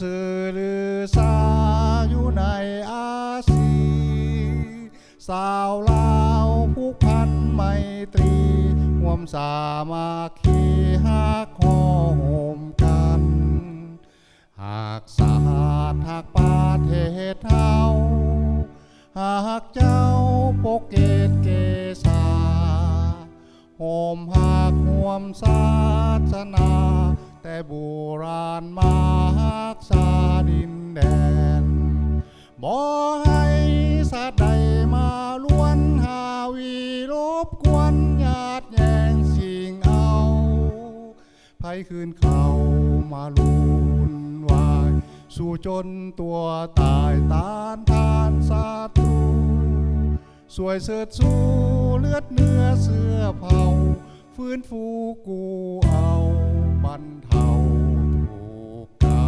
สื่อหรือสาอยู่ในอาซีสาวลาวผูกพันไมตรีร่วมสามัคคีฮักหอโหมกันหากสาดหากประเทศเฮาหากเจ้าปกเกตเกษาโหมหักห่วมศาสนาแต่โบราณมาหักษาดินแดนบ่ให้สัตว์ใดมาล้วนหาวีรบกวนญาติแย่งสิ่งเอาไผคืนเขามาลุนวายสู่จนตัวตายตานทานศัตรูสวยเสดสู้เลือดเนื้อเสื้อเผาฟื้นฟูกูเอาบรรเทาทุกข์กา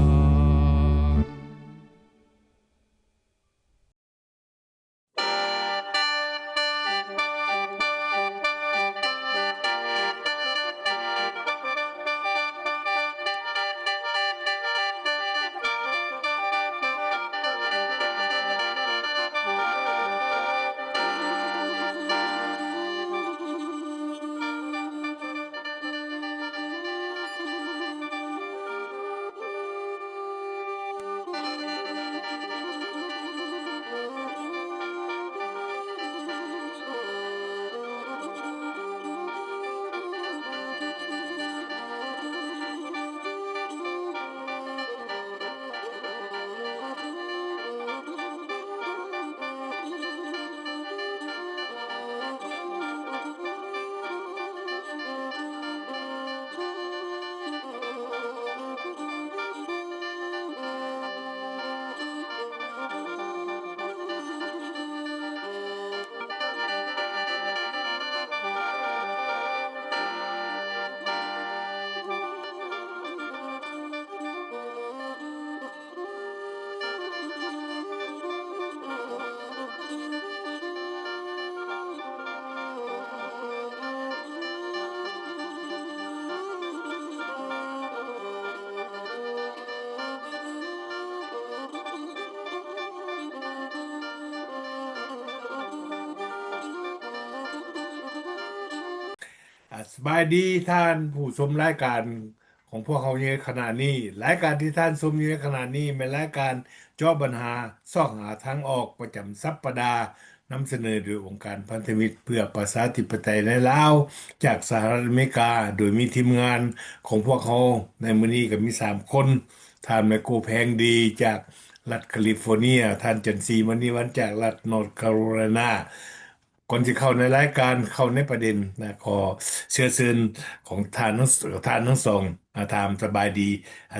ร สบายดีท่านผู้ชมรายการของพวกเขาในขณะนี้รายการที่ท่านชมอยู่ในขณะนี้เป็นรายการเจาะปัญหาซอกหาทางออกประจำสัปดาห์นำเสนอโดยองค์การพันธมิตรเพื่อประชาธิปไตยในลาวจากสหรัฐอเมริกาโดยมีทีมงานของพวกเขาในมื้อนี้ก็มี3 คนท่านไมโครแพงดีจากรัฐแคลิฟอร์เนียท่านจันทร์ศรีมณีวันจากรัฐนอร์ทแคโรไลนา ก่อนที่เข้าในรายการเข้าในประเด็นนะขอเชิญของท่านทั้งสองทามสบายดี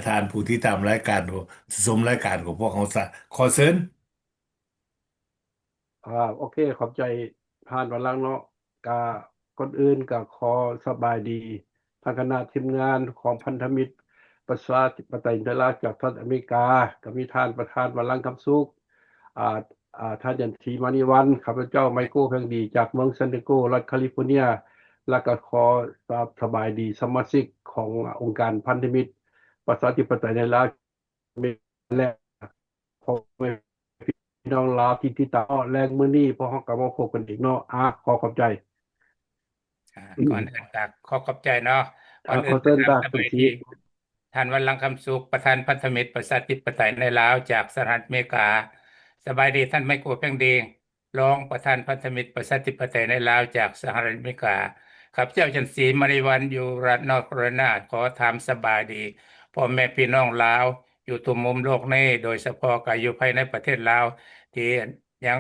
ทานผู้ที่ตามรายการชมรายการของพวกเขาซะขอเชิญโอเคขอบใจผ่านวันหลังเนาะกาคนอื่นก็ขอสบายดีทางคณะทีมงานของพันธมิตรประชาธิปไตยในราชจากสหรัฐอเมริกาก็มีท่านประธานวันหลังคำสุขอ่าท่านยันทีมานิวันข้าพเจ้าไมเคิลเพียงดีจากเมืองซานดิเอโกรัฐแคลิฟอร์เนียและก็ขอสบายดีสมาชิกขององค์การพันธมิตรประชาธิปไตยในราชและขอ พี่น้องลาวที่ติดตามแรงมื้อนี้พอเฮาก็มาพบกันอีกเนาะขอขอบใจก่อนอื่นก็ขอขอบใจเนาะก่อนขออื่นเชิญตาสบายดีคุณทีท่านวันลังคำสุขประธานพันธมิตรประชาธิปไตยในลาวจากสหรัฐอเมริกาสบายดีท่านไมโครเพียงดีรองประธานพันธมิตรประชาธิปไตยในลาวจากสหรัฐอเมริกาข้าพเจ้าจันทร์ศรีมณีวันอยู่รัฐนอร์ทแคโรไลนาขอถามสบายดีพ่อแม่พี่น้องลาวอยู่ทุกมุมโลกนี้โดยเฉพาะก็อยู่ภายในประเทศลาวที่ยัง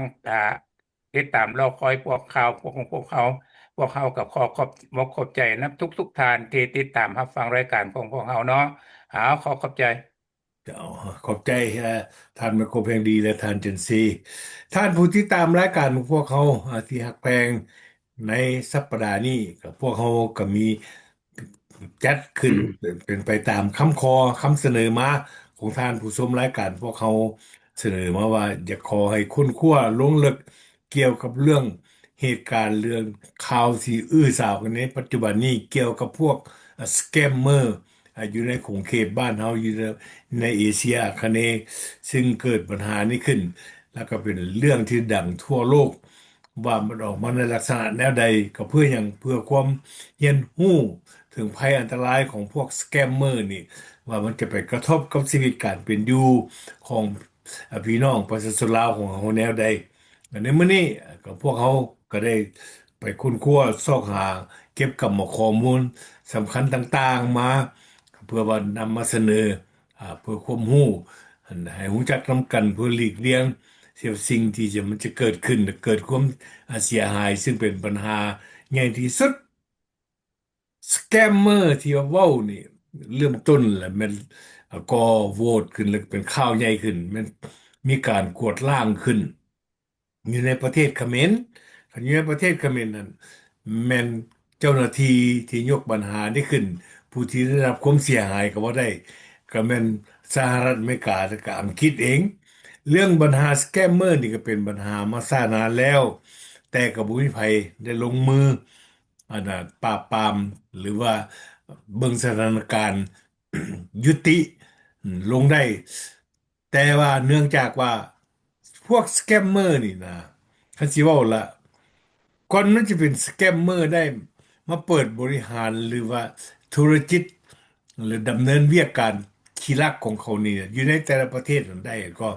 ติดตามรอคอยพวกข่าวของพวกเขา พวกเขากับขอบใจนะทุกท่านที่ติดตามรับฟังรายการของพวกเขาเนาะขอขอบใจเดี๋ยวขอบใจท่านไมโครแพงดีและท่านเจนซีท่านผู้ที่ตามรายการของพวกเขาที่ฮักแพงในสัปดาห์นี้กับพวกเขาก็มีจัดขึ้นเป็นไปตามคำเสนอมาของท่านผู้ชมรายการพวกเขาเสนอมาว่าอยากขอให้คุณขั้วลงลึกเกี่ยวกับเรื่องเหตุการณ์เรื่องข่าวที่อื้อฉาวกันในปัจจุบันนี้เกี่ยวกับพวกสแกมเมอร์ อยู่ในขงเขตบ้านเฮาอยู่ในเอเชียอาคเนย์ซึ่งเกิดปัญหานี้ขึ้นแล้วก็เป็นเรื่องที่ดังทั่วโลกว่ามันออกมาในลักษณะแนวใดก็เพื่ออย่างเพื่อความเรียนรู้ถึงภัยอันตรายของพวกสแกมเมอร์นี่ว่ามันจะไปกระทบกับชีวิตการเป็นอยู่ของพี่น้องประชาชนลาวของเขาแนวใด ในมื้อนี้ก็พวกเขาก็ได้ไปค้นคว้าซอกหาเก็บกับข้อมูลสำคัญต่างๆมาเพื่อว่านำมาเสนอเพื่อความรู้ให้รู้จักนำกันเพื่อหลีกเลี่ยงเสียสิ่งที่มันจะเกิดขึ้นเกิดความเสียหายซึ่งเป็นปัญหาใหญ่ที่สุด สแกมเมอร์ที่ว่าเว้านี่เริ่มต้นแหละมันก็โหวตขึ้นแล้วเป็นข่าวใหญ่ขึ้นมันมีการกวดล้างขึ้นอยู่ในประเทศเขมรอยู่ในประเทศเขมรนั้นแม่นเจ้าหน้าที่ที่ยกปัญหานี้ขึ้นผู้ที่ได้รับความเสียหายก็ว่าได้ก็แม่นสหรัฐอเมริกาและก็อังกฤษเองเรื่องปัญหาสแกมเมอร์นี่ก็เป็นปัญหามาซ่านานแล้วแต่ก็บ่มีไผได้ลงมือ อันน่ะปราบปรามหรือว่าเบิ่งสถานการณ์ยุติลงได้แต่ว่าเนื่องจากว่าพวกสแกมเมอร์นี่นะคันสิเว้าละก่อนมันจะเป็นสแกมเมอร์ได้มาเปิดบริหารหรือว่าธุรกิจหรือดำเนินเวียกการขี้ลักของเขานี่อยู่ในแต่ละประเทศนั้นได้ก็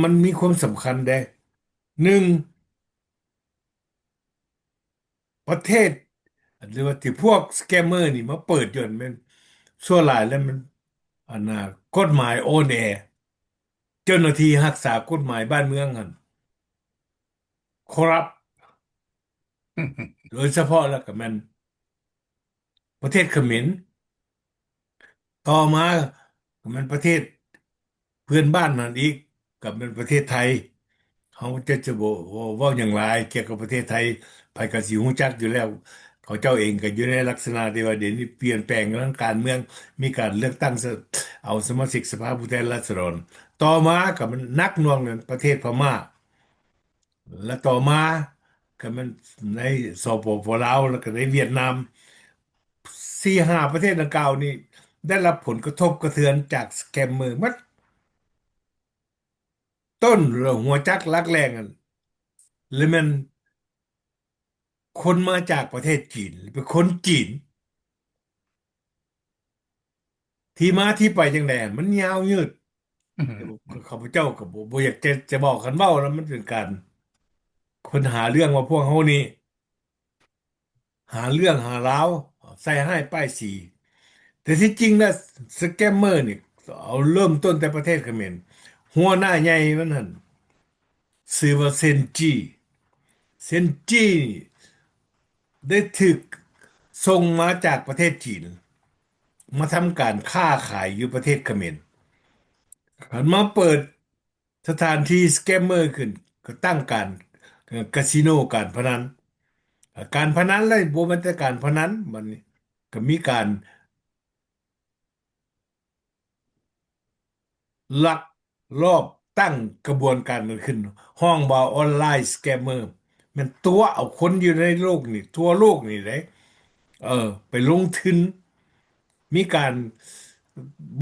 มันมีความสำคัญได้หนึ่ง ประเทศหรือว่าที่พวกสแกมเมอร์นี่มาเปิดจนมันชั่วหลายแล้วมันอันน่ะกฎหมายโอนแอเจ้าหน้าที่รักษากฎหมายบ้านเมืองกันคอรัปโดยเฉพาะแล้วก็มันประเทศเขมรต่อมามันประเทศเพื่อนบ้านนั่นอีกกับมันประเทศไทยเขาจะบอกว่าอย่างไรเกี่ยวกับประเทศไทยภายกสิฮู้จักอยู่แล้วเขาเจ้าเองก็อยู่ในลักษณะที่ว่าเดี๋ยวนี้เปลี่ยนแปลงเรื่องการเมืองมีการเลือกตั้งเอาสมาชิกสภาผู้แทนราษฎรต่อมากับมันนักหน่วงนั้นประเทศพม่าและต่อมาก็มันในสปปลาวแล้วก็ในเวียดนามสี่ห้าประเทศดังกล่าวนี้ได้รับผลกระทบกระเทือนจากสแกมเมอร์มัดต้นเรื่องหัวจักลักแรงกันหรือมันคนมาจากประเทศจีนเป็นคนจีนที่มาที่ไปจังไดมันยาวยืดข้าพเจ้ากับบ่อยากจะบอกกันเว้าแล้วมันเป็นการค้นหาเรื่องว่าพวกเขานี่หาเรื่องหาราวใส่ให้ป้ายสีแต่ที่จริงนะสแกมเมอร์นี่เอาเริ่มต้นแต่ประเทศเขมรหัวหน้าใหญ่มันหั่นชื่อว่าเซนจีเซนจีได้ถูกส่งมาจากประเทศจีนมาทำการค้าขายอยู่ประเทศเขมร หันมาเปิดสถานที่สแกมเมอร์ขึ้นก็ตั้งการคาสิโนการพนันการพนันเลยบ่แม่นแต่การพนันมันก็มีการลักลอบตั้งกระบวนการกันขึ้นห้องบ่าออนไลน์สแกมเมอร์มันตัวเอาคนอยู่ในโลกนี่ทั่วโลกนี่เลยไปลงทุนมีการ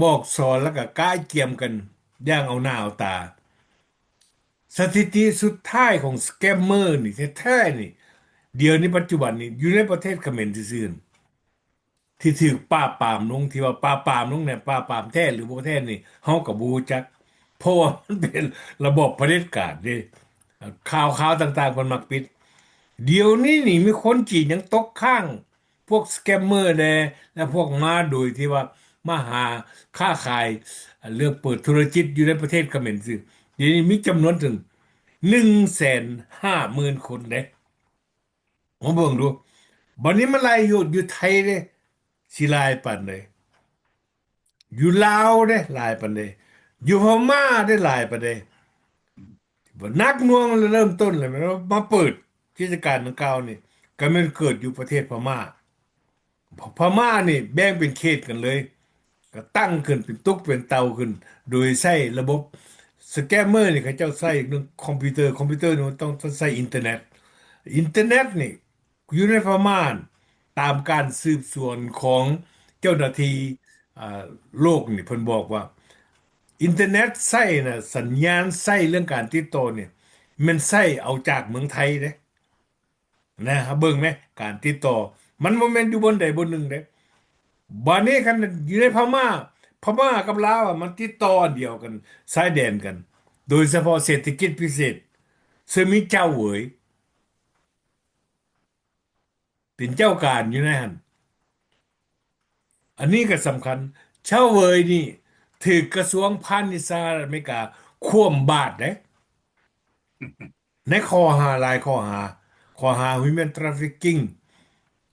บอกสอนแล้วก็ก้ายเกียมกันอย่างเอาหน้าเอาตา สถิติสุดท้ายของสแกมเมอร์นี่แท้ๆนี่เดี๋ยวนี้ปัจจุบันนี้อยู่ในประเทศเขมรซื่อๆที่ถือป้าบปรามลงที่ว่าป้าบปรามลงเนี่ยป้าบปรามแท้หรือบ่แท้นี่เฮาก็บ่รู้จักเพราะว่ามันเป็นระบบเผด็จการเด้ข่าวต่างๆมันมักปิดเดี๋ยวนี้นี่มีคนจีนยังตกข้างพวกสแกมเมอร์แดและพวกมาโดยที่ว่ามาหาค้าขายเรื่องเปิดธุรกิจอยู่ในประเทศเขมรซื่อเดี๋ยวนี้มีจำนวนถึง 150,000 คนเด้ผมเบิ่งดูบัดนี้มันไล่อยู่ไทยเด้สิหลายปานใดอยู่ลาวเด้หลายปานใดอยู่พม่าได้หลายปานใดบ่นักหน่วงเริ่มต้นเลยแมันมาเปิดกิจการดังกล่าวนี่ก็มันเกิดอยู่ประเทศพม่าพม่านี่แบ่งเป็นเขตกันเลยก็ตั้งขึ้นเป็นตุกเป็นเตาขึ้นโดยใช้ระบบสแกมเมอร์นี่เขาเจ้าใช้เรื่องคอมพิวเตอร์นี่มันต้องใช้อินเทอร์เน็ตนี่อยู่ในพม่าตามการสืบสวนของ เจ้าหน้าที่อ่าโลกนี่เพิ่นบอกว่าอินเทอร์เน็ตไส้น่ะสัญญาณไส้เรื่องการติดต่อเนี่ยมันไส้เอาจากเมืองไทยเด้นะครับเบิ่งไหมการติดต่อมันบ่แม่นอยู่บนใดบนหนึ่งเด้บัดนี้คันอยู่ในพม่ากับลาวอะมันติดต่ออันเดียวกันชายแดนกันโดยเฉพาะเศรษฐกิจพิเศษซึ่งมีเจ้าเหวยเป็นเจ้าการอยู่ในหัน อันนี้ก็สำคัญเช่าเวยนี่ถือกระทรวงพาณิชย์สหรัฐอเมริกาคว่ำบาตรเด้ในข้อหาหลายข้อหา human trafficking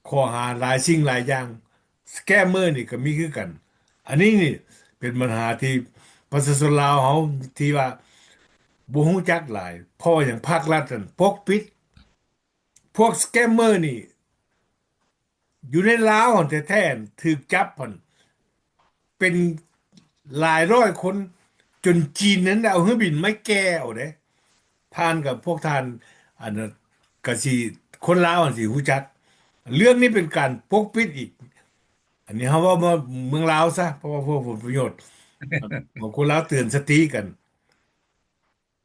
ข้อหาหลายสิ่งหลายอย่างสแกมเมอร์นี่ก็มีคือกันอันนี้นี่เป็นปัญหาที่ประชาชนลาวเฮาที่ว่าบ่ฮู้จักหลายเพราะว่าอย่างภาครัฐนั่นปกปิดพวกสแกมเมอร์นี่อยู่ในลาวหั่นแท้ๆถูกจับหั่น เป็นหลายร้อยคนจนจีนนั้นเอาเครื่องบินไม่แก้วเด้ทานกับพวกทานอันนั้นกสิคนลาวอันสิฮู้จักเรื่องนี้เป็นการปกปิดอีกอันนี้เขาว่าเมืองลาวซะเพราะว่าพวกผลประโยชน์ของคนลาวเตือนสติกัน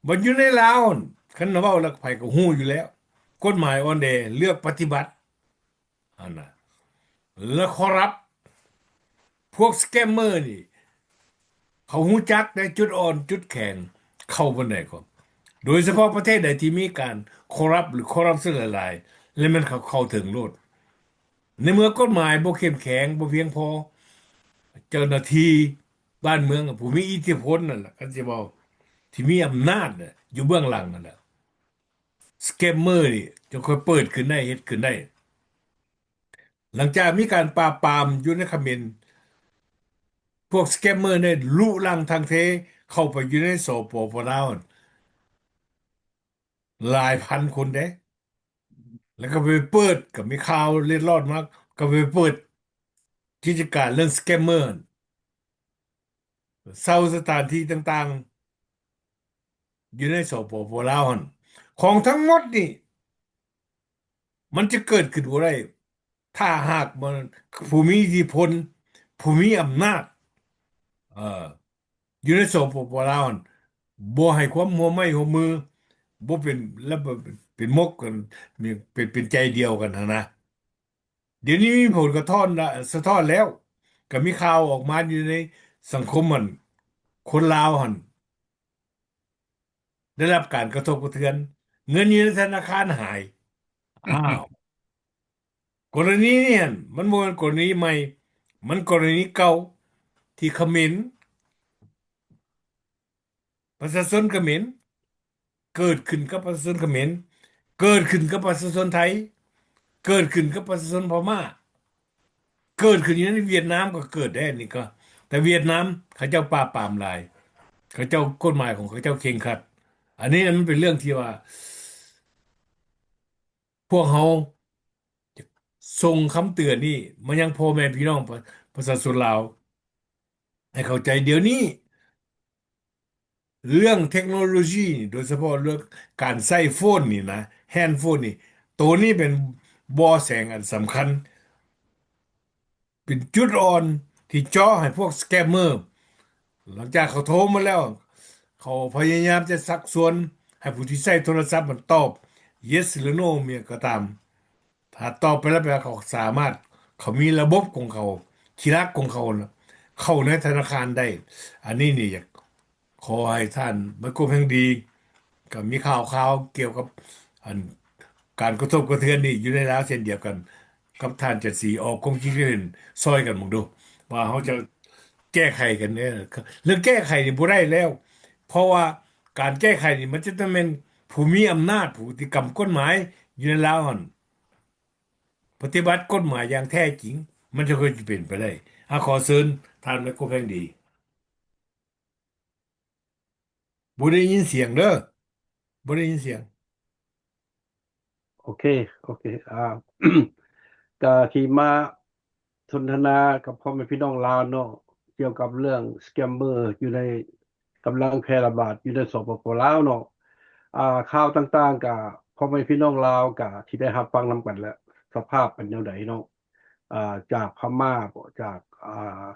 มันอยู่ในลาวนั่นคันเว้าแล้วไผก็ฮู้อยู่แล้วกฎหมายอ่อนแอเลือกปฏิบัติอันน่ะแล้วคอรัปพวกสแกมเมอร์นี่ เขาหู้จักได้จุดอ่อนจุดแข็งเข้าบนไหนก่อนโดยเฉพาะประเทศใดที่มีการคอร์รัปหรือคอร์รัปชันหลายๆแล้วมันเข้าถึงโลดในเมื่อกฎหมายบ่เข้มแข็งบ่เพียงพอเจ้าหน้าที่บ้านเมืองผู้มีอิทธิพลนั่นแหละกันสิบอกที่มีอำนาจน่ะอยู่เบื้องหลังนั่นแหละสแกมเมอร์นี่จะค่อยเปิดขึ้นได้เฮ็ดขึ้นได้หลังจากมีการปราบปรามอยู่ในเขมรพวกสแกมเมอร์เนี่ยลุลังทางเทเข้าไปอยู่ในสปปลาวหลายพันคนเด้ แล้วก็ไปเปิดกับมีข่าวเล็ดลอดมากก็ไปเปิดกิจการเรื่องสแกมเมอร์เซาสถานที่ต่างๆอยู่ในสปปลาวหั่นของทั้งหมดนี่มันจะเกิดขึ้นบ่ได้ถ้าหากมันผู้มีอิทธิพลผู้มีอำนาจเอ่ออยู่ในสปปลาวหั่นบ่ให้ความร่วมไม้ร่วมมือบ่เป็นแล้วบ่เป็นมกกันมีเป็นใจเดียวกันหั้นนะ เดี๋ยวนี้มีผลกระท้อนละสะท้อนแล้วก็มีข่าวออกมาอยู่ในสังคมมันคนลาวหันได้รับการกระทบกระเทือนเงินอยู่ในธนาคารหายอ้าวกรณีนี้หั่นมันบ่แม่นกรณีใหม่มันกรณีเก่าที่เขมรประชาชนเขมรเกิดขึ้นกับประชาชนเขมรเกิดขึ้นกับประชาชนไทยเกิดขึ้นกับประชาชนพม่าเกิดขึ้นอยู่ในเวียดนามก็เกิดได้นี่ก็แต่เวียดนามเขาเจ้าปราบปรามหลาย เขาเจ้ากฎหมายของเขาเจ้าเคร่งครัดอันนี้มันเป็นเรื่องที่ว่าพวกเขาส่งคำเตือนนี่มันยังพ่อแม่พี่น้องประชาชนลาวให้เข้าใจเดี๋ยวนี้เรื่องเทคโนโลยีโดยเฉพาะเรื่องการใช้โฟนนี่นะแฮนด์โฟนนี่ตัวนี้เป็นบ่อแสงอันสำคัญเป็นจุดอ่อนที่เจาะให้พวกสแกมเมอร์หลังจากเขาโทรมาแล้วเขาพยายามจะซักซ้วนให้ผู้ที่ใช้โทรศัพท์มันตอบ yes หรือ no เมียก็ตาม ถ้าตอบไปแล้วแปลว่าเขาสามารถเขามีระบบของเขาคีรักของเขาน่ะเข้าในธนาคารได้อันนี้นี่อยากขอให้ท่านมันก็เพียงดีก็มีข่าวเกี่ยวกับอันการกระทบกระเทือนนี่อยู่ในแล้วเช่นเดียวกันกับท่านจะสีออกความคิดเห็นซอยกันมองดูว่าเขาจะแก้ไขกันเนี่ยเรื่องแก้ไขนี่บ่ได้แล้วเพราะว่าการแก้ไขนี่มันจะต้องเป็นผู้มีอำนาจผู้ที่กำกฎหมายอยู่ในแล้วหั่น ปฏิบัติกฎหมายอย่างแท้จริงมันจะเคยจะเป็นไปได้ขอเชิญท่านแม่ก็แพงดีบ่ได้ยินเสียงเด้อบ่ได้ยินเสียงโอเคโอเคก็ที่มาสนทนากับพ่อแม่พี่น้องลาวเนาะเกี่ยวกับเรื่องสแกมเมอร์อยู่ในกำลังแพร่ระบาดอยู่ในสปปลาวเนาะข่าวต่างๆกับพ่อแม่พี่น้องลาวกับที่ได้รับฟังนำกันแล้วสภาพเป็นแนวใดเนาะ จากพม่าบ่จาก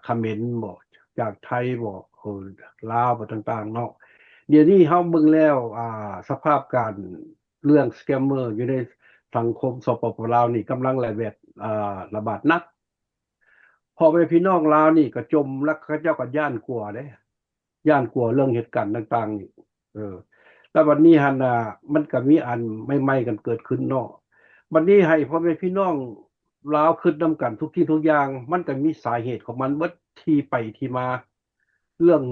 เขมรบ่จากไทยบ่ลาวบ่ต่างๆเนาะเดี๋ยวนี้เฮาเบิ่งแล้วสภาพการเรื่องสแกมเมอร์อยู่ในสังคมสปปลาวนี่กำลังระบาดหนักพ่อแม่พี่น้องลาวนี่ก็จมแล้วเขาเจ้าก็ย้านกลัวเด้ย้านกลัวเรื่องเหตุการณ์ต่างๆนี่แล้ววันนี้หั่นมันก็มีอันใหม่ๆกันเกิดขึ้นเนาะบัดนี้ให้พ่อแม่พี่น้องลาวคิดนำกันทุกที่ทุกอย่างมันก็มีสาเหตุของมันเบิดที่ไปที่มา เรื่อง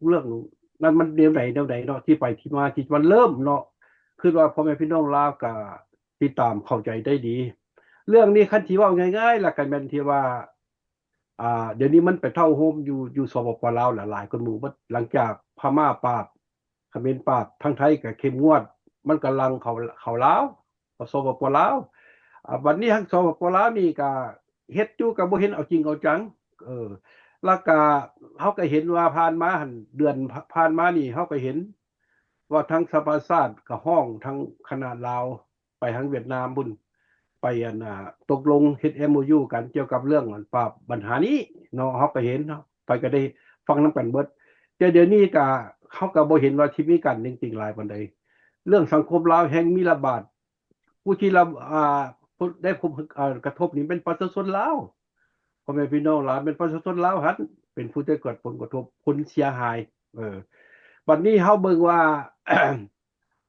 เรื่องนั้นมันแนวไหนเนาะที่ไปที่มาที่มันเริ่มเนาะคือว่าพ่อแม่พี่น้องลาวก็ติดตามเข้าใจได้ดี เรื่องนี้คันที่ว่าง่ายๆล่ะกันแม่นที่ว่าเดี๋ยวนี้มันไปเท่าโฮมอยู่สปปลาวหลายๆคนหมู่บัดหลังจากพม่าปราบเขมรปราบทั้งไทยก็เข้มงวด มันกำลังเข้าลาวสปปลาวบัดนี้ทางสปปลาวนี่ก็เฮ็ดอยู่ก็บ่เห็นเอาจริงเอาจังแล้วก็เฮาก็เห็นว่าผ่านมาหั่นเดือนผ่านมานี่เฮาก็เห็น ว่าทั้งสภาชาติกับห้องทั้งคณะลาวไปทางเวียดนามบุญไปตกลงเฮ็ด MOU กันเกี่ยวกับเรื่องปราบปัญหานี้เนาะเฮาก็เห็นเนาะไปก็ได้ฟังนำกันเบิดแต่เดี๋ยวนี้ก็เฮาก็บ่เห็นว่าที่มีกันจริงๆหลายปานใดเรื่องสังคมลาวแห่งมีระบาดผู้ที่ผู้ได้ผลกระทบนี่เป็นประชาชนลาวพ่อแม่พี่น้องลาวเป็นประชาชนลาวหันเป็นผู้ได้เกิดผลกระทบคนเสียหายบัดนี้เฮาเบิ่งว่า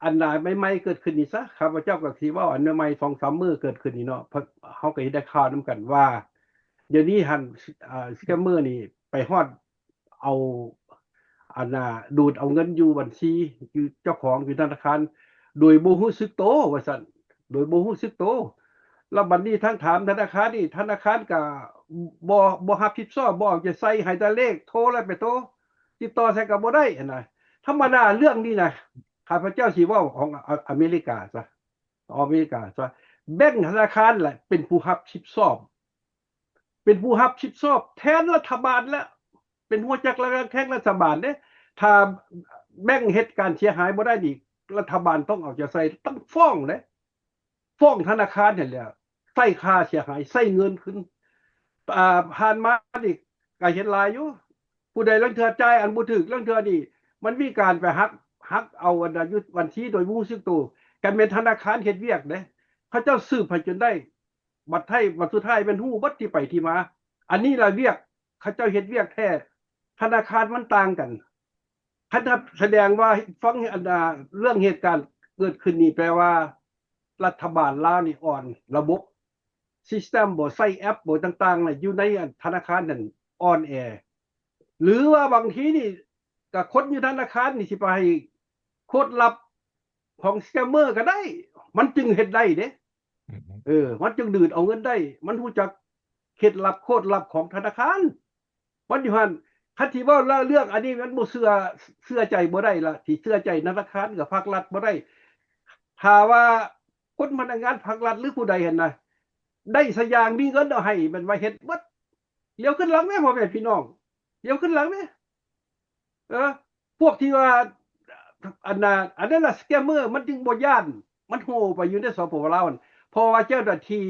อันใดใหม่ๆเกิดขึ้นนี่ซะข้าพเจ้าก็สิเว้าอันใหม่ๆ 2-3 มื้อเกิดขึ้นนี่เนาะเพราะเฮาก็เห็นได้ข่าวนำกันว่า เดี๋ยวนี้หั่นสแกมเมอร์นี่ไปฮอดเอาอันดูดเอาเงินอยู่บัญชีอยู่เจ้าของอยู่ธนาคารโดยบ่รู้สึกโตว่าซั่นโดยบ่รู้สึกโตแล้วบัดนี้ทั้งถามธนาคารนี่ธนาคารก็บ่รับผิดชอบบ่จะใส่ให้แต่เลขโทรแล้วไปโทรติดต่อใส่ก็บ่ได้หั่นน่ะธรรมดาเรื่องนี้นะข้าพเจ้าสิเว้าของอเมริกาซะแบงก์ธนาคารแหละเป็นผู้รับผิดชอบเป็นผู้รับผิดชอบแทนรัฐบาลแล้วเป็นหัวจักรแข้งรัฐบาลเด้ถ้าแบงก์เฮ็ดการเสียหายบ่ได้นี่รัฐบาลต้องเอาใจใส่ต้องฟ้องเด้ฟ้องธนาคารนั่นแหละใส่ค่าเสียหายใส่เงินขึ้นผ่านมานี่ก็เห็นหลายอยู่ผู้ใดลางเทื่อจ่ายอันบ่ถูกลางเทื่อนี่มันมีการไปหักเอาอันยุบัญชีโดยบ่รู้สึกตัวกันเป็นธนาคารเฮ็ดเวียกเด้เขาเจ้าสืบให้จนได้บัดสุดท้ายเป็นฮู้บัดที่ไปที่มาอันนี้ล่ะเวียกเขาเจ้าเฮ็ดเวียกแท้ธนาคารมันต่างกันคันแสดงว่าฟังอันเรื่องเหตุการณ์เกิดขึ้นนี่แปลว่ารัฐบาลลาวนี่อ่อนระบบซิสเต็มบ่ใช้แอปบ่ต่างๆน่ะอยู่ในธนาคารนั่นอ่อนแอหรือว่าบางทีนี่ก็คนอยู่ธนาคารนี่สิไปโคดลับของสแกมเมอร์ก็ได้มันจึงเฮ็ดได้เด้มันจึงดืดเอาเงินได้มันรู้จักเคล็ดลับโคดลับของธนาคารมันอยู่หั่นคันที่ว่าเรื่องอันนี้มันบ่เชื่อใจบ่ได้ล่ะที่เชื่อใจธนาคารกับภาครัฐบ่ได้ถ้าว่าคนพนักงานภาครัฐหรือผู้ใดหั่นน่ะได้สักอย่างมีเงินเอาให้มันว่าเฮ็ดเบิดเลี้ยวขึ้นหลังแม่พ่อแม่พี่น้องเลี้ยวขึ้นหลังแม่พวกที่ว่าอันนั้นน่ะสแกมเมอร์มันจึงบ่ย้านมันโหไปอยู่ในสปปลาวเพราะว่าเจ้าหน้าที่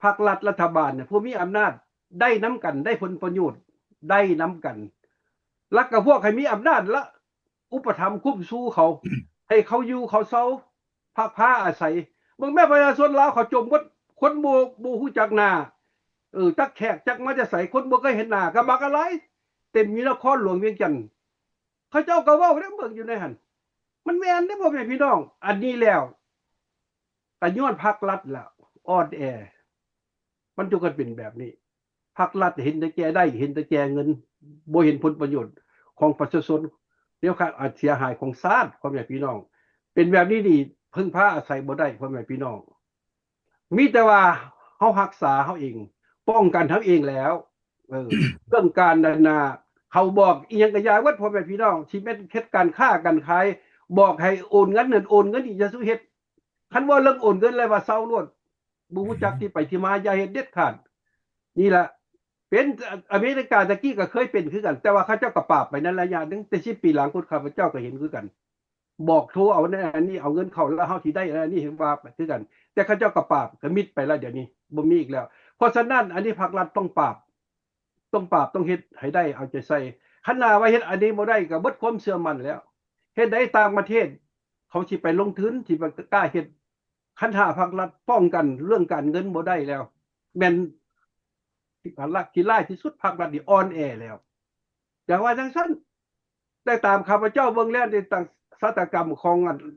ภาครัฐรัฐบาลเนี่ยผู้มีอำนาจได้นำกันได้ผลประโยชน์ได้นำกันแล้วก็พวกให้มีอำนาจละอุปถัมภ์คุ้มสู้เขาให้เขาอยู่เขาเซาพักผ้าอาศัยเบิ่งแม่ประชาชนลาวเขาจมคนบ่ฮู้จักหน้าจักแขกจักมาจะใส่คนบ่เคยเห็นหน้าก็บักอะไรเต็มอยู่นครหลวงเวียงจันทน์เขาเจ้าก็เว้าได้เบิ่งอยู่ในหั่นมันแม่นเด้พ่อแม่พี่น้องอันนี้แล้วก็ย้อนภาครัฐแล้วอ่อนแอมันจึงเป็นแบบนี้ภาครัฐเห็นแต่แก่ได้เห็นแต่แก่เงินบ่เห็นผลประโยชน์ของประชาชนเดี๋ยวค่าเสียหายของชาติพ่อแม่พี่น้องเป็นแบบนี้นี่พึ่งพาอาศัยบ่ได้พ่อแม่พี่น้องมีแต่ว่าเฮารักษาเฮาเองป้องกันเฮาเองแล้วเรื่องการเขาบอกอีหยังก็อย่าวัดพ่อแม่พี่น้องที่แม่นเฮ็ดการค้าการขายบอกให้โอนเงินนั่นโอนเงินนี่อย่าสู้เฮ็ดคันว่าเรื่องโอนเงินแล้วว่าเซาโลดบ่รู้จักที่ไปที่มาอย่าเฮ็ดเด็ดขาดนี่ล่ะเป็นอเมริกาตะกี้ก็เคยเป็นคือกันแต่ว่าเขาเจ้าก็ปราบไปนั้นระยะนึงแต่10 ปีหลังคุณข้าพเจ้าก็เห็นคือกันบอกโทรเอาอันนี้เอาเงินเข้าแล้วเฮาสิได้อันนี้เห็นว่าคือกันแต่เขาเจ้าก็ปราบก็มิดไปแล้วเดี๋ยวนี้บ่มีอีกแล้ว เพราะฉะนั้นอันนี้ภาครัฐต้องปราบต้องเฮ็ดให้ได้เอาใจใส่คันหน้าว่าเฮ็ดอันนี้บ่ได้ก็เบิดความเชื่อมั่นแล้วเฮ็ดได้ต่างประเทศเขาสิไปลงทุนสิไปกล้าเฮ็ดคันหาภาครัฐป้องกันเรื่องการเงินบ่ได้แล้วแม่นภาครัฐที่ร้ายที่สุดภาครัฐนี่อ่อนแอแล้วอย่างว่าจังซั่นได้ตามข้าพเจ้าเบิ่งแล้วในต่างศาสตกรรมของ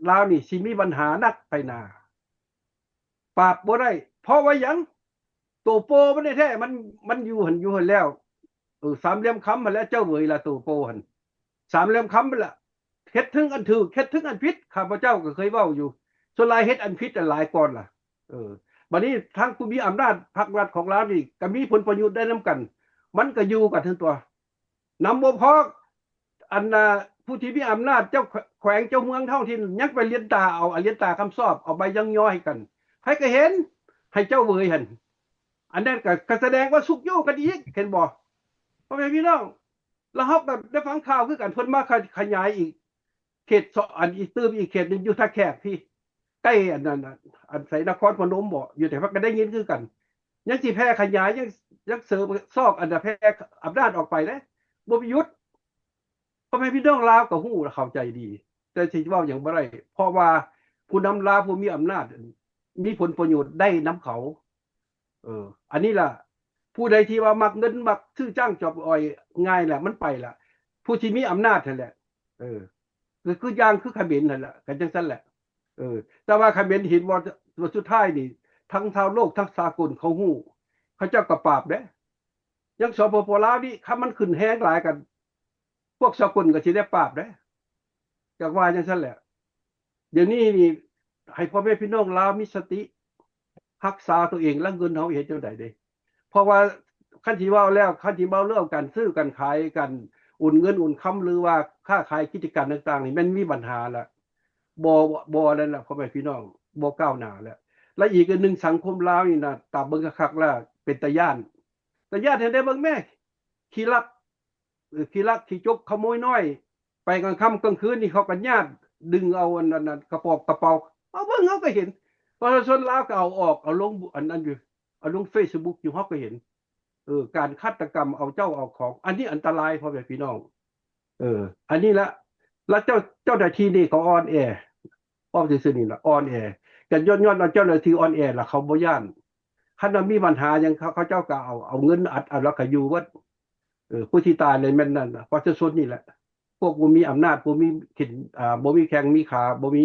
ลาวนี่สิมีปัญหานักไปหน้าปราบบ่ได้เพราะว่าหยังตัวโปมันแท้ๆมันอยู่หั่นแล้วสามเหลี่ยมค้ำมาแล้วเจ้าเวยละตัวโปหั่นสามเหลี่ยมค้ำไปละเฮ็ดถึงอันถูกเฮ็ดถึงอันผิดข้าพเจ้าก็เคยเว้าอยู่ส่วนหลายเฮ็ดอันผิดอันหลายก่อนล่ะบัดนี้ทางผู้มีอำนาจภาครัฐของลาวนี่ก็มีผลประโยชน์ได้นํกันมันก็อยู่กันทั้งตัวนำบ่พออันผู้ที่มีอำนาจเจ้าแขวงเจ้าเมืองท้องถิ่นยังไปเลียนตาเอาเลียนตาคำสอบเอาใบยังย่อให้กันให้ก็เห็นให้เจ้าเวยหั่นอันนั้นก็แสดงว่าสุกโยกันอีกเห็นบ่พ่อแม่พี่น้องแล้วเฮาก็ได้ฟังข่าวคือกันเพิ่นมาขยายอีกเขตอันอีกตื้มอีกเขตนึงอยู่ท่าแขกพี่ใกล้อันนั้นอันไสนครพนมบ่อยู่แต่ว่าก็ได้ยินคือกันยังสิแพร่ขยายยังเสริมซอกอันแพร่อำนาจออกไปเด้บ่มีหยุดพ่อแม่พี่น้องลาวก็ฮู้และเข้าใจดีแต่สิเว้าหยังบ่ได้เพราะว่าผู้นำลาวผู้มีอำนาจมีผลประโยชน์ได้นํเขาอันนี้ล่ะผู้ใดที่ว่ามักเงินมักซื้อจ้างจอบอ้อยง่ายแหละมันไปล่ะผู้ที่มีอำนาจนั่นแหละคืออย่างคือเขมรนั่นแหละกันจังซั่นแหละแต่ว่าเขมรเห็นว่าสุดท้ายนี่ทั้งชาวโลกทั้งสากลเขาฮู้เขาเจ้าก็ปราบเด้ยังสปปลาวนี่ถ้ามันขึ้นแฮงหลายกันพวกสากลก็สิได้ปราบเด้จักว่าจังซั่นแหละเดี๋ยวนี้นี่ให้พ่อแม่พี่น้องลาวมีสติรักษาตัวเองและเงินเฮาเฮ็ดจังได๋เด้เพราะว่าคันที่เว้าแล้วคันที่เว้าเรื่องการซื้อกันขายกันอุ่นเงินอุ่นคำหรือว่าค้าขายกิจการต่างๆนี่มันมีปัญหาแล้วบ่นั่นล่ะพ่อแม่พี่น้องบ่ก้าวหน้าแล้วและอีกอันนึงสังคมลาวนี่น่ะตามเบิ่งคักๆแล้วเป็นตาย้านเห็นได้เบิ่งแม่ขี้ลักขี้จกขโมยน้อยไปกลางค่ำกลางคืนนี่เขาก็ญาติดึงเอาอันนั้นกระเป๋าเอาเบิ่งเฮาก็เห็นประชาชนลาวก็เอาออกเอาลงอันนั้นอยู่เอาลง Facebook อยู่เฮาก็เห็นการฆาตกรรมเอาเจ้าเอาของอันนี้อันตรายพ่อแม่พี่น้องอันนี้ละแล้วเจ้าหน้าที่นี่เขาอ่อนแออ้อมซื่อๆนี่ล่ะอ่อนแอกันย้อนว่าเจ้าหน้าที่อ่อนแอล่ะเขาบ่ย้านคันว่ามีปัญหาหยังเขาเจ้าก็เอาเงินอัดแล้วก็อยู่เบิดผู้ที่ตายเลยแม่นนั่นน่ะประชาชนนี่แหละพวกบ่มีอำนาจบ่มีขินบ่มีแข้งมีขาบ่มี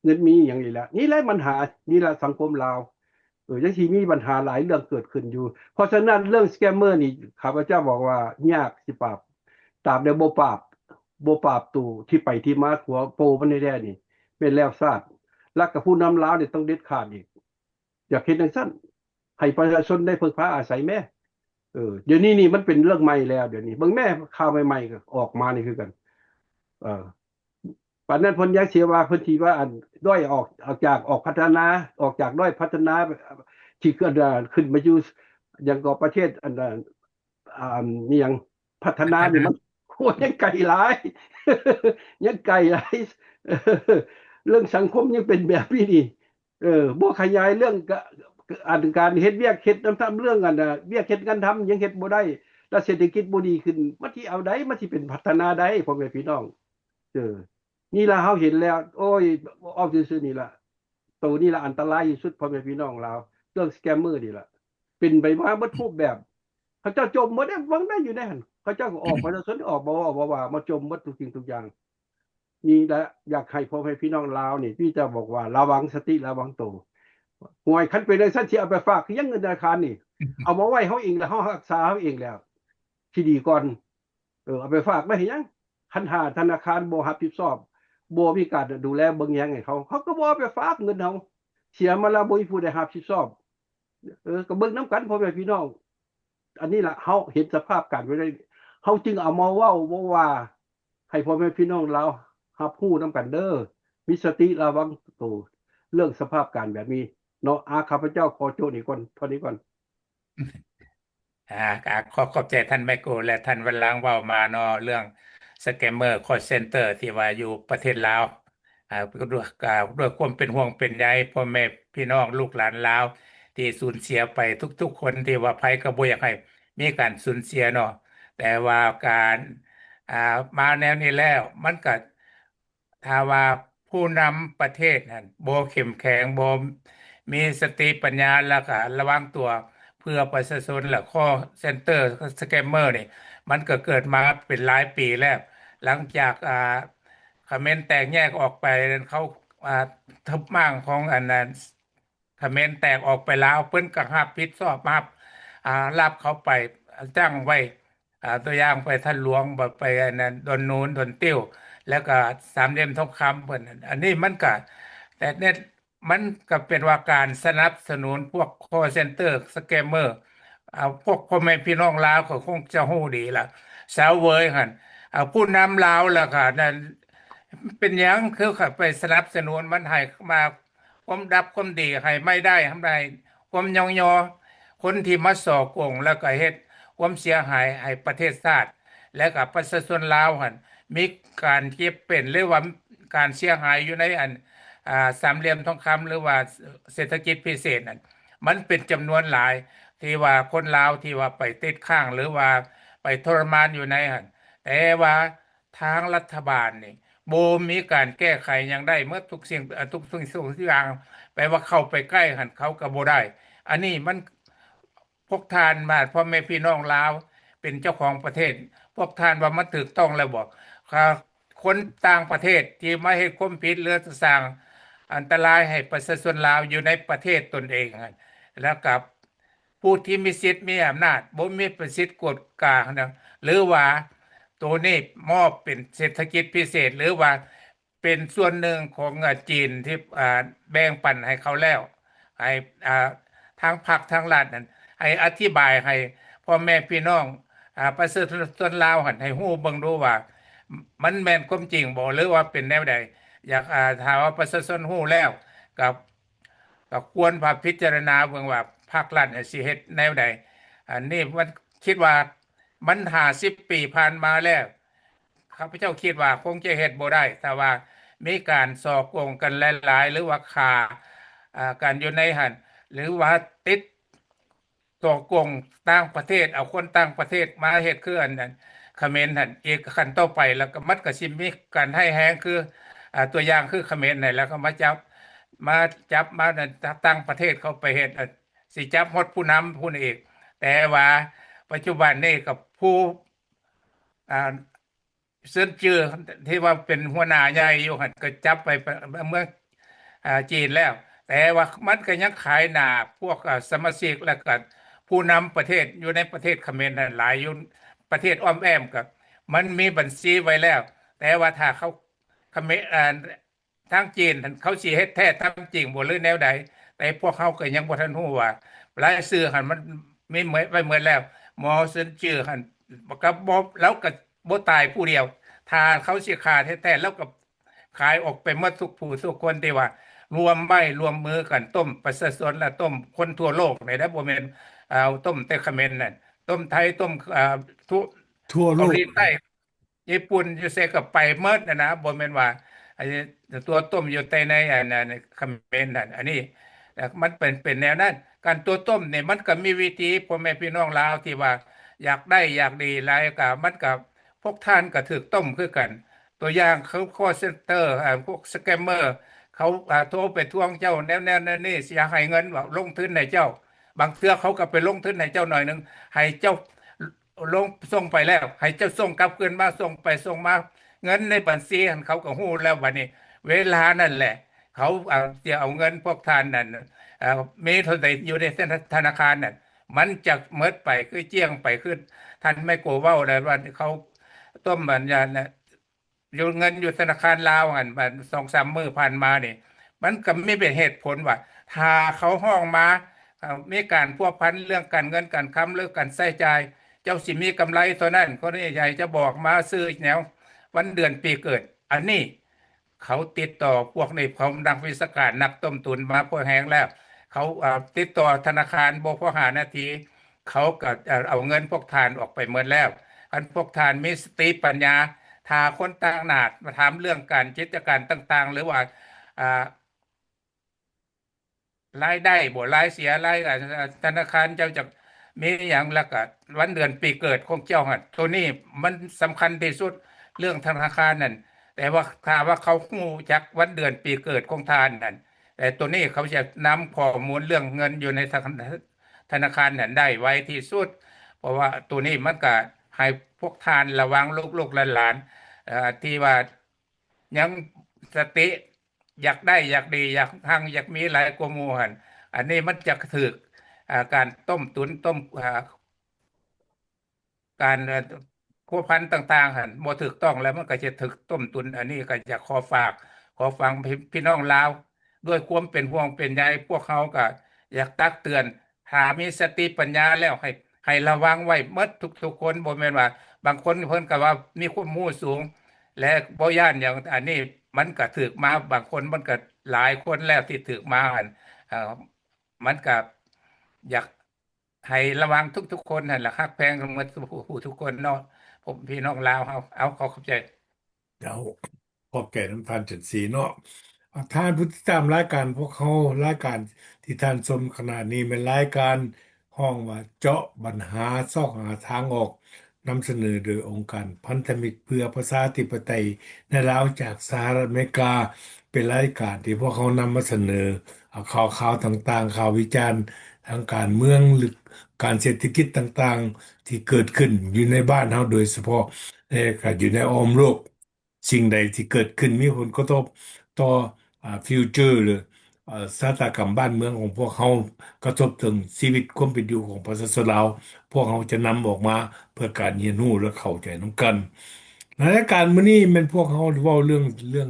เงินมีหยังนี่แหละนี่แหละปัญหานี่ล่ะสังคมลาวยังสิมีปัญหาหลายเรื่องเกิดขึ้นอยู่เพราะฉะนั้นเรื่องสแกมเมอร์นี่ข้าพเจ้าบอกว่ายากสิปราบตราบใดบ่ปราบตู่ที่ไปที่มาหัวโปมันแท้ๆนี่เป็นแล้วซาดแล้วก็ผู้นำลาวนี่ต้องเด็ดขาดอีกอยากเฮ็ดจังซั่นให้ประชาชนได้พึ่งพาอาศัยแม่เดี๋ยวนี้นี่มันเป็นเรื่องใหม่แล้วเดี๋ยวนี้เบิ่งแม่ข่าวใหม่ๆก็ออกมานี่คือกันปานนั้นเพิ่นอยากเสียว่าเพิ่นสิว่าอันด้อยออกจากพัฒนาออกจากด้อยพัฒนาที่ขึ้นมาอยู่อย่างก็ประเทศอันนี่หยังพัฒนานี่มันโคตรยังไกลหลาย ยังไกลหลายเรื่องสังคมยังเป็นแบบนี้นี่บ่ขยายเรื่องอันการเฮ็ดเวียกเฮ็ดทำเรื่องอันเวียกเฮ็ดงานทำยังเฮ็ดบ่ได้แล้วเศรษฐกิจบ่ดีขึ้นมันสิเอาใดมันสิเป็นพัฒนาใดพ่อแม่พี่น้องนี่ล่ะเฮาเห็นแล้วโอ้ยเอาซื่อๆนี่ล่ะตัวนี่ล่ะอันตรายที่สุดพ่อแม่พี่น้องลาวเรื่องสแกมเมอร์นี่ล่ะเป็นไปมาบ่ทุกแบบเขาเจ้าจมหมดได้วังได้อยู่ในหั่นเขาเจ้าก็ออกประชาชนออกบ่ว่ามาจมหมดทุกสิ่งทุกอย่างนี่แหละอยากให้พ่อแม่พี่น้องลาวนี่พี่จะบอกว่าระวังสติระวังตัวหวยคันเป็นจังซั่นสิเอาไปฝากคือยังเงินธนาคารนี่เอามาไว้เฮาเองแล้วเฮารักษาเฮาเองแล้วที่ดีก่อนเอาไปฝากไว้ให้ยังคันหาธนาคารบ่รับผิดชอบบ่มีการดูแลเบิ่งแยงให้เขาก็บ่เอาไปฝากเงินเฮาเสียมาแล้วบ่มีผู้ใดรับผิดชอบก็เบิ่งนํกันพ่อแม่พี่น้องอันนี้ล่ะเฮาเห็นสภาพการไว้ได้เฮาจึงเอามาเว้าว่าให้พ่อแม่พี่น้องลาวรับรู้นํกันเด้อมีสติระวังตัวเรื่องสภาพการแบบนี้เนาะข้าพเจ้าขอโจทย์นี่ก่อนเท่านี้ก่อนขอบใจท่านไมโครและท่านวันลังเว้ามาเนาะเรื่องสแกมเมอร์คอลเซ็นเตอร์ที่ว่าอยู่ประเทศลาวด้วยความเป็นห่วงเป็นใยพ่อแม่พี่น้องลูกหลานลาว ที่สูญเสียไปทุกๆคนที่ว่าภัยก็บ่อยากให้มีการสูญเสียเนาะแต่ว่าการอ่ามาแนวนี้แล้วมันก็ถ้าว่าผู้นำประเทศนั่นบ่เข้มแข็งบ่มีสติปัญญาแล้วก็ระวังตัวเพื่อประชาชนและข้อเซ็นเตอร์สแกมเมอร์นี่มันก็เกิดมาเป็นหลายปีแล้วหลังจากคอมเขมนต์แตกแยกออกไปเขาอ่าทับมั่งของอันนั้นคอมเขมนต์แตกออกไปแล้วเพิ่นก็รับผิดชอบรับเขาไปจ้างไว้ตัวอย่างไปท่านหลวงบ่ไปอันนั้นดอนนูนดอนติ้วแล้วก็สามเหลี่ยมทองคำเพิ่นอันนี้มันก็แต่เนี่ยมันก็เป็นว่าการสนับสนุนพวก call center สแกมเมอร์พวกพ่อแม่พี่น้องลาวก็คงจะฮู้ดีล่ะสาวเวยหั่นผู้นำลาวล่ะค่ะนั่นเป็นหยังคือเขาไปสนับสนุนมันให้มาความดับความดีให้ไม่ได้ทำได้ความยองยอคนที่มาส่อโกงแล้วก็เฮ็ดความเสียหายให้ประเทศชาติและก็ประชาชนลาวหั่นมีการเก็บเป็นหรือว่าการเสียหายอยู่ในอันสามเหลี่ยมทองคำหรือว่าเศรษฐกิจพิเศษนั่นมันเป็นจำนวนหลายที่ว่าคนลาวที่ว่าไปติดข้างหรือว่าไปทรมานอยู่ในหั่นแต่ว่าทางรัฐบาลนี่บ่มีการแก้ไขหยังได้เมื่อทุกสิ่งทุกอย่างแปลว่าเข้าไปใกล้หั่นเขาก็บ่ได้อันนี้มันพวกทานมาพ่อแม่พี่น้องลาวเป็นเจ้าของประเทศพวกทานว่ามันถูกต้องแล้วบ่คนต่างประเทศที่มาเฮ็ดความผิดหรือสร้างอันตรายให้ประชาชนลาวอยู่ในประเทศตนเองแล้วกับผู้ที่มีสิทธิ์มีอำนาจบ่มีประสิทธิ์กฎกลางนะหรือว่าตัวนี้มอบเป็นเศรษฐกิจพิเศษหรือว่าเป็นส่วนหนึ่งของจีนที่แบ่งปันให้เขาแล้วให้ทางพรรคทางรัฐนั้นให้อธิบายให้พ่อแม่พี่น้องประชาชนลาวหั่นให้ฮู้เบิ่งดูว่ามันแม่นความจริงบ่หรือว่าเป็นแนวใดอยากถ้าว่าประชาชนฮู้แล้วกับควรพาพิจารณาเบิ่งว่าภาครัฐสิเฮ็ดแนวใดอันนี้มันคิดว่ามัน50ปีผ่านมาแล้วข้าพเจ้าคิดว่าคงจะเฮ็ดบ่ได้แต่ว่ามีการสอกโกงกันหลายๆหรือว่าฆ่ากันอยู่ในหั่นหรือว่าติดสอกโกงต่างประเทศเอาคนต่างประเทศมาเฮ็ดคืออันนั้นเขมรหั่นอีกขั้นต่อไปแล้วก็มันก็สิมีการให้แฮงคือตัวอย่างคือเขมรนั่นแล้วก็มาจับมาต่างประเทศเขาไปเฮ็ดสิจับฮอดผู้นำผู้เอกแต่ว่าปัจจุบันนี้กับผู้อ่าเซินจือที่ว่าเป็นหัวหน้าใหญ่อยู่หั่นก็จับไปเมืองจีนแล้วแต่ว่ามันก็ยังขายหน้าพวกสมาชิกและก็ผู้นำประเทศอยู่ในประเทศเขมรนั่นหลายอยู่ประเทศอ้อมแอมก็มันมีบัญชีไว้แล้ว แต่ว่าถ้าเขาเขมรทางจีนเขาสิเฮ็ดแท้ทางจริงบ่หรือแนวใดแต่พวกเขาก็ยังบ่ทันรู้ว่ารายชื่อหั่นมันมีไว้หมดแล้วหมอเซินจือหั่นก็บ่แล้วก็บ่ตายผู้เดียวถ้าเขาสิฆ่าแท้ๆแล้วก็ขายออกไปหมดทุกผู้ทุกคนที่ว่ารวมไว้รวมมือกันต้มประชาชนและต้มคนทั่วโลกนี่นะบ่แม่นต้มแต่เขมรนั่นต้มไทยต้มทุทั่วโลกเกาหลีใต้ญี่ปุ่นอยู่ไสก็ไปหมดนะบ่แม่นว่าอันนี้ตัวต้มอยู่แต่ในอันนั้นเขมรนั่นอันนี้มันเป็นแนวนั้นการตัวต้มเนี่ยมันก็มีวิธีพ่อแม่พี่น้องลาวที่ว่าอยากได้อยากดีหลายก็มันก็พวกท่านก็ถูกต้มคือกันตัวอย่างเขา call center พวกสแกมเมอร์เขาโทรไปทวงเจ้าแนวๆนี่เสียให้เงินว่าลงทุนให้เจ้าบางเทื่อเขาก็ไปลงทุนให้เจ้าหน่อยนึงให้เจ้าลงส่งไปแล้วให้เจ้าส่งกลับคืนมาส่งไปส่งมาเงินในบัญชีเขาก็ฮู้แล้วบัดนี้เวลานั่นแหละเขาจะเอาเงินพวกทานนั่นมีเท่าใดอยู่ในธนาคารนั่นมันจะหมดไปคือเจี้ยงไปคือท่านไม่โกเว้าได้ว่าเขาต้มบัญญาณอยู่เงินอยู่ธนาคารลาวหั่นบัด2-3 มื้อผ่านมานี่มันก็มีเป็นเหตุผลว่าถ้าเขาห้องมามีการพัวพันเรื่องการเงินการค้ำเรื่องการใช้จ่ายเจ้าสิมีกำไรเท่านั้นคนนี้ใหญ่จะบอกมาซื้อแนววันเดือนปีเกิดอันนี้เขาติดต่อพวกนี้เขานักวิชาการนักต้มตุนมาพอแห้งแล้วเขาติดต่อธนาคารบ่พอ5 นาทีเขาก็เอาเงินพวกทานออกไปหมดแล้วอันพวกทานมีสติปัญญาถ้าคนต่างหน้ามาถามเรื่องการกิจการต่างๆหรือว่า รายได้บ่รายเสียรายธนาคารเจ้าจะมีอย่างแล้วก็วันเดือนปีเกิดของเจ้าหั่นตัวนี้มันสำคัญที่สุดเรื่องธนาคารนั่นแต่ว่าถ้าว่าเขาฮู้จักวันเดือนปีเกิดของทานนั่นแต่ตัวนี้เขาจะนำข้อมูลเรื่องเงินอยู่ในธนาคารนั่นได้ไวที่สุดเพราะว่าตัวนี้มันก็ให้พวกทานระวังลูกๆหลานๆที่ว่ายังสติอยากได้อยากดีอยากหังอยากมีหลายกว่าหมู่หั่นอันนี้มันจะถึกการต้มตุนต้มการพัวพันต่างๆหั่นบ่ถูกต้องแล้วมันก็จะถึกต้มตุนอันนี้ก็จะขอฝากขอฟังพี่น้องลาวด้วยความเป็นห่วงเป็นใยพวกเขาก็อยากตักเตือนหามีสติปัญญาแล้วให้ระวังไว้หมดทุกๆคนบ่แม่นว่าบางคนเพิ่นก็ว่ามีความรู้สูงและบ่ย้านอย่างอันนี้มันก็ถูกมาบางคนมันก็หลายคนแล้วที่ถูกมาหั่นมันก็อยากให้ระวังทุกๆคนนั่นแหละฮักแพงกันหมดผู้ทุกคนเนาะผมพี่น้องลาวเฮาเอาเขาเข้าใจเดี๋ยวพอแก่น้ำตาลจัดสีเนาะท่านผู้ติดตามรายการพวกเขารายการที่ท่านชมขณะนี้เป็นรายการห้องว่าเจาะปัญหาซอกหาทางออกนำเสนอโดยองค์การพันธมิตรเพื่อประชาธิปไตยในลาวจากสหรัฐอเมริกาเป็นรายการที่พวกเขานำมาเสนอเอาข่าวต่างๆข่าววิจารณ์ทางการเมืองหรือการเศรษฐกิจต่างๆที่เกิดขึ้นอยู่ในบ้านเราโดยเฉพาะก็อยู่ในอ้อมโลกสิ่งใดที่เกิดขึ้นมีผลกระทบต่อฟิวเจอร์หรือชะตากรรมบ้านเมืองของพวกเขากระทบถึงชีวิตความเป็นอยู่ของประชาชนลาวพวกเขาจะนำออกมาเพื่อการเรียนรู้และเข้าใจน้ำกันในรายการมื้อนี้เป็นพวกเขาเว้าเรื่อง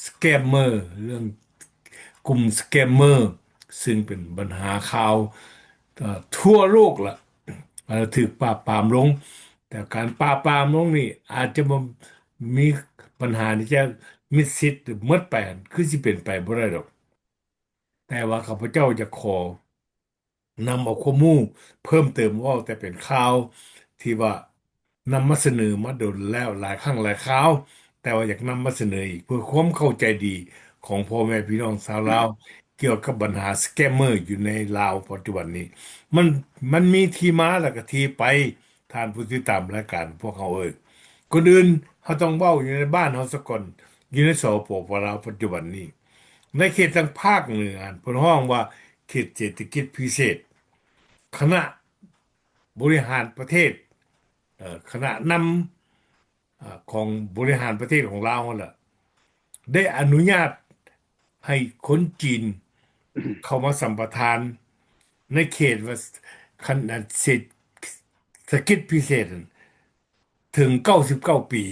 สแกมเมอร์เรื่องกลุ่มสแกมเมอร์ซึ่งเป็นปัญหาข่าวทั่วโลกล่ะถูกปราบปรามลงแต่การปราบปรามลงนี่อาจจะบ่มีปัญหาที่จะมิดชิดหรือหมดไปหั่นคือสิเป็นไปบ่ได้ดอกแต่ว่าข้าพเจ้าจะขอนำเอาข้อมูลเพิ่มเติมว่าแต่เป็นข่าวที่ว่านำมาเสนอมาโดนแล้วหลายครั้งหลายคราวแต่ว่าอยากนำมาเสนออีกเพื่อความเข้าใจดีของพ่อแม่พี่น้องชาวลาวเกี่ยวกับปัญหาสแกมเมอร์อยู่ในลาวปัจจุบันนี้มันมันมีที่มาแล้วก็ที่ไปท่านผู้ติดตามรายการพวกเขาก่อนอื่นเขาต้องเว้าอยู่ในบ้านเขาซะก่อนอยู่ในสปปลาวปัจจุบันนี้ในเขตทางภาคเหนือเพิ่นฮ้องว่าเขตเศรษฐกิจพิเศษ คณะบริหารประเทศคณะนำของบริหารประเทศของลาวนั่นแหละได้อนุญาตให้คนจีนเข้ามาสัมปทานในเขตว่าคณะเศรษฐกิจพิเศษถึง99ปี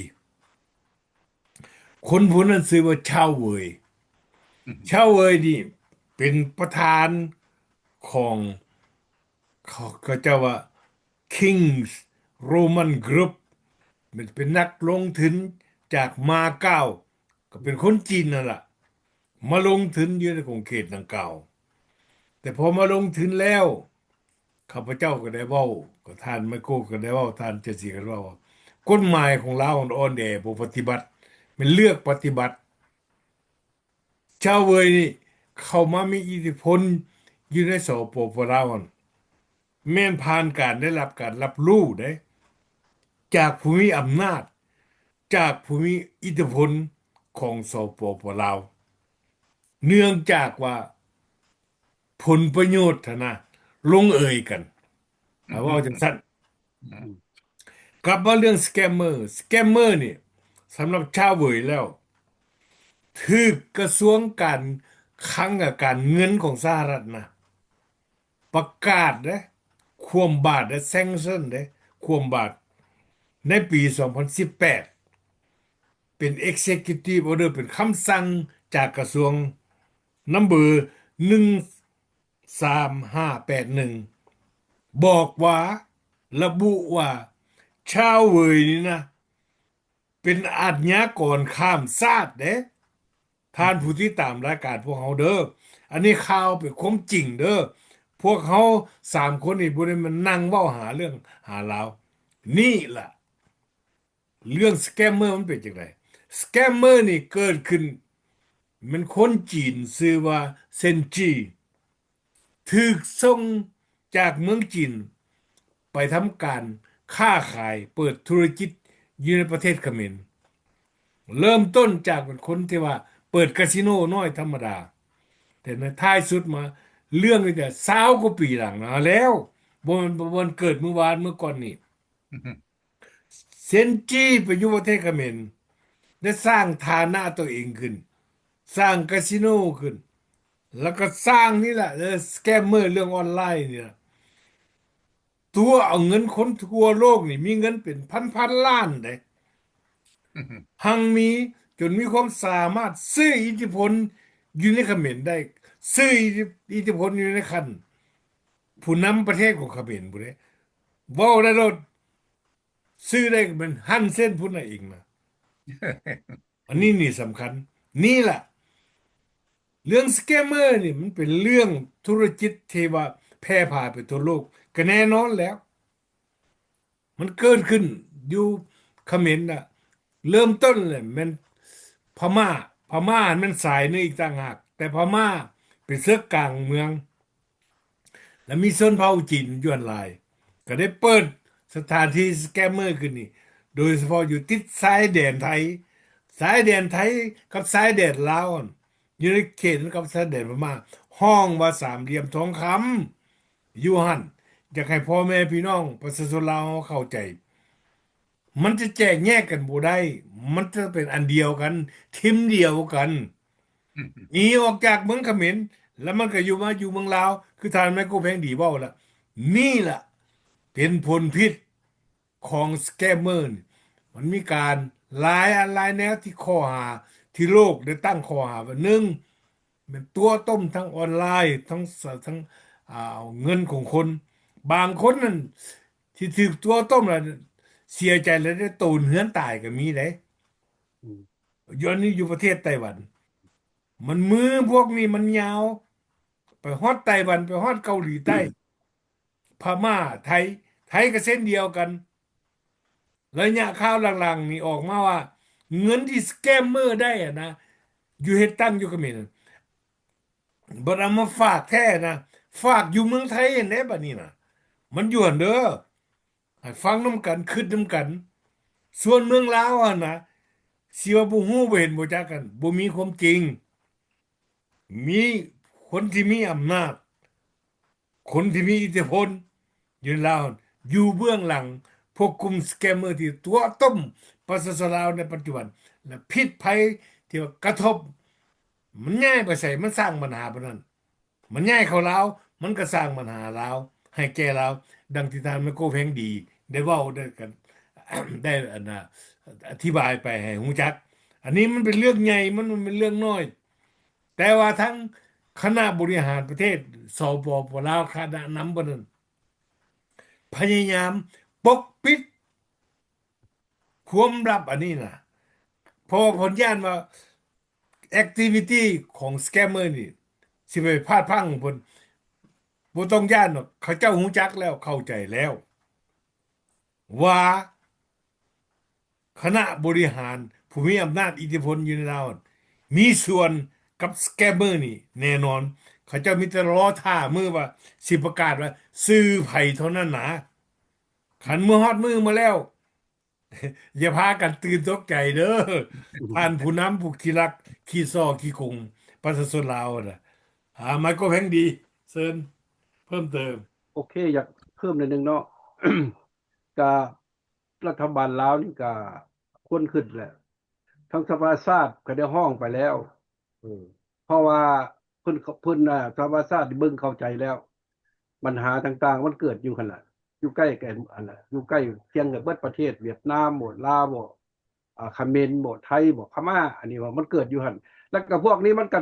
คนผู้นั้นชื่อว่าชาวเวยชาวเวยนี่เป็นประธานของเขาเจ้าว่า Kings Roman Group มันเป็นนักลงทุนจากมาเก๊าก็เป็นคนจีนนั่นแหละมาลงทุนอยู่ในของเขตดังกล่าวแต่พอมาลงทุนแล้วข้าพเจ้าก็ได้เว้าก็ท่านไมโครก็ได้เว้าท่านเจสีก็เว้ากฎหมายของลาวมันอ่อนแอบ่ปฏิบัติมันเลือกปฏิบัติชาวเวยนี่เข้ามามีอิทธิพลอยู่ในสปปลาวนั่นแม่นผ่านการได้รับการรับรู้ได้จากผู้มีอำนาจ จากผู้มีอิทธิพลของสปปลาวเนื่องจากว่าผลประโยชน์นะลงเอยกันเอาว่าจังซั่นกลับมาเรื่องสแกมเมอร์นี่สำหรับชาวเวยแล้วถูกกระทรวงการคลังกับการเงินของสหรัฐนะประกาศเด้ความบาตรแซงชั่นเด้ความบาตรในปี2018เป็น Executive Order เป็นคำสั่งจากกระทรวงนัมเบอร์13581บอกว่าระบุว่าชาวเวยนี่นะเป็นอาชญากรข้ามชาติเด้ท่านผู้ที่ตามรายการพวกเขาเด้ออันนี้ข่าวเป็นความจริงเด้อพวกเขา3 คนนี่บ่ได้มานั่งเว้าหาเรื่องหาลาวนี่ล่ะเรื่องสแกมเมอร์มันเป็นจังไดสแกมเมอร์นี่เกิดขึ้นมันคนจีนชื่อว่าเซนจี ถูกส่งจากเมืองจีนไปทำการค้าขายเปิดธุรกิจอยู่ในประเทศเขมรเริ่มต้นจากเป็นคนที่ว่าเปิดคาสิโนน้อยธรรมดาแต่ในท้ายสุดมาเรื่องนี้แต่20 กว่าปีหลังนะแล้วบนเกิดเมื่อวานเมื่อก่อนนี่เซนจี้ไปอยู่ประเทศเขมรได้สร้างฐานะตัวเองขึ้นสร้างคาสิโนขึ้นแล้วก็สร้างนี่แหละสแกมเมอร์เรื่องออนไลน์เนี่ยตัวเอาเงินคนทั่วโลกนี่มีเงินเป็นพันล้านเลยหังมีจนมีความสามารถซื้ออิทธิพลอยู่ในเขมรได้ซื้ออิทธิพลอยู่ในคันผู้นำประเทศของเขมรผู้ใดเว้าได้รถซื้อได้เป็นหันเส้นผู้นั้นเองนะอันนี้นี่สำคัญนี่แหละเรื่องสแกมเมอร์นี่มันเป็นเรื่องธุรกิจที่ว่าแพร่ผ่าไปทั่วโลกก็แน่นอนแล้วมันเกิดขึ้นอยู่เขมรน่ะเริ่มต้นเลยมันพม่ามันสายหนึงอีกต่างหากแต่พม่าเป็นเสือกกลางเมือง แล้วมีชนเผ่าจีนย้อนหลายก็ได้เปิดสถานที่สแกมเมอร์ขึ้นนี่โดยเฉพาะอยู่ติดชายแดนไทยชายแดนไทยกับชายแดนลาวอั่นอยู่ในเขตกับชายแดนพม่าห้องว่าสามเหลี่ยมทองคำอยู่หั่นอยากให้พ่อแม่พี่น้องประชาชนลาวเข้าใจมันจะแจกแยกกันบ่ได้มันจะเป็นอันเดียวกันทิมเดียวกัน หนีออกจากเมืองเขมรแล้วมันก็อยู่เมืองลาวคือทานแม่กูแพงดีเว้าละนี่ล่ะเป็นผลพิษของสแกมเมอร์นี่มันมีการหลายแนวที่ข้อหาที่โลกได้ตั้งข้อหาว่าหนึ่งเป็นตัวต้มทั้งออนไลน์ทั้งเอาเงินของคนบางคนนั่นที่ถูกตัวต้มแล้วเสียใจแล้วได้ตูนเหือนตายก็มีเด้อืมย้อนนี้อยู่ประเทศไต้หวันมันมือพวกนี้มันยาว ไปฮอดไต้หวันไปฮอดเกาหลีใต้พม่าไทยก็เส้นเดียวกันระยะข่าวหลังๆนี่ออกมาว่าเงินที่สแกมเมอร์ได้อะนะอยู่เฮ็ดตั้งอยู่เขมรบ่เอามาฝากแท้นะฝากอยู่เมืองไทยเห็นได้บัดนี้นะมันอยู่หั่นเด้อให้ฟังนำกันคิดนำกันส่วนเมืองลาวอะนะสิว่าบ่ฮู้บ่เห็นบ่จักกันบ่มีความจริงมีคนที่มีอำนาจ คนที่มีอิทธิพลอยู่ในลาวอยู่เบื้องหลังพวกกลุ่มสแกมเมอร์ที่ตัวต้มประชาชนลาวในปัจจุบันและพิษภัยที่ว่ากระทบมันง่ายไปใส่มันสร้างปัญหาปานนั้นมันง่ายเข้าลาวมันก็สร้างปัญหาลาวให้แก่ลาวดังที่ท่านแม่โก้เพ่งดีได้เว้าได้กัน ได้อันน่ะอธิบายไปให้ฮู้จักอันนี้มันเป็นเรื่องใหญ่มันเป็นเรื่องน้อยแต่ว่าทั้งคณะบริหารประเทศสปปลาวคณะนำบ่นั้น พยายามปกปิดความลับอันนี้นะเพราะว่าผลย่านว่าแอคทิวิตี้ของสแกมเมอร์นี่สิไปพลาดพลั้งผลบ่ต้องย่านหรอกเขาเจ้าหูจักแล้วเข้าใจแล้วว่าคณะบริหารผู้มีอำนาจอิทธิพลอยู่ในลาวมีส่วนกับสแกมเมอร์นี่แน่นอนเขาเจ้ามีแต่รอท่ามือว่าสิประกาศว่าซื้อไผ่เท่านั้นนะขันมือฮอดมือมาแล้ว อย่าพากันตื่นตกใจเด้อผ่านผู้นำผู้ที่รักขี้ซ้อขี้คงประชาชนลาวน่ะมันก็แพงดีเซินเพิ่มเติมโอเคอยากเพิ่มนิดนึงเนาะ ก็รัฐบาลลาวนี่ก็ควรขึ้นแหละทั้งสภาชาติก็ได้ห้องไปแล้วเพราะว่าเพิ่นน่ะสภาชาติเบิ่งเข้าใจแล้วปัญหาต่างๆมันเกิดอยู่หั่นน่ะอยู่ใกล้กันอันน่ะอยู่ใกล้เคียงกับเบิดประเทศเวียดนามบ่ลาวบ่เขมรบ่ไทยบ่พม่าอันนี้ว่ามันเกิดอยู่หั่นแล้วก็พวกนี้มันก็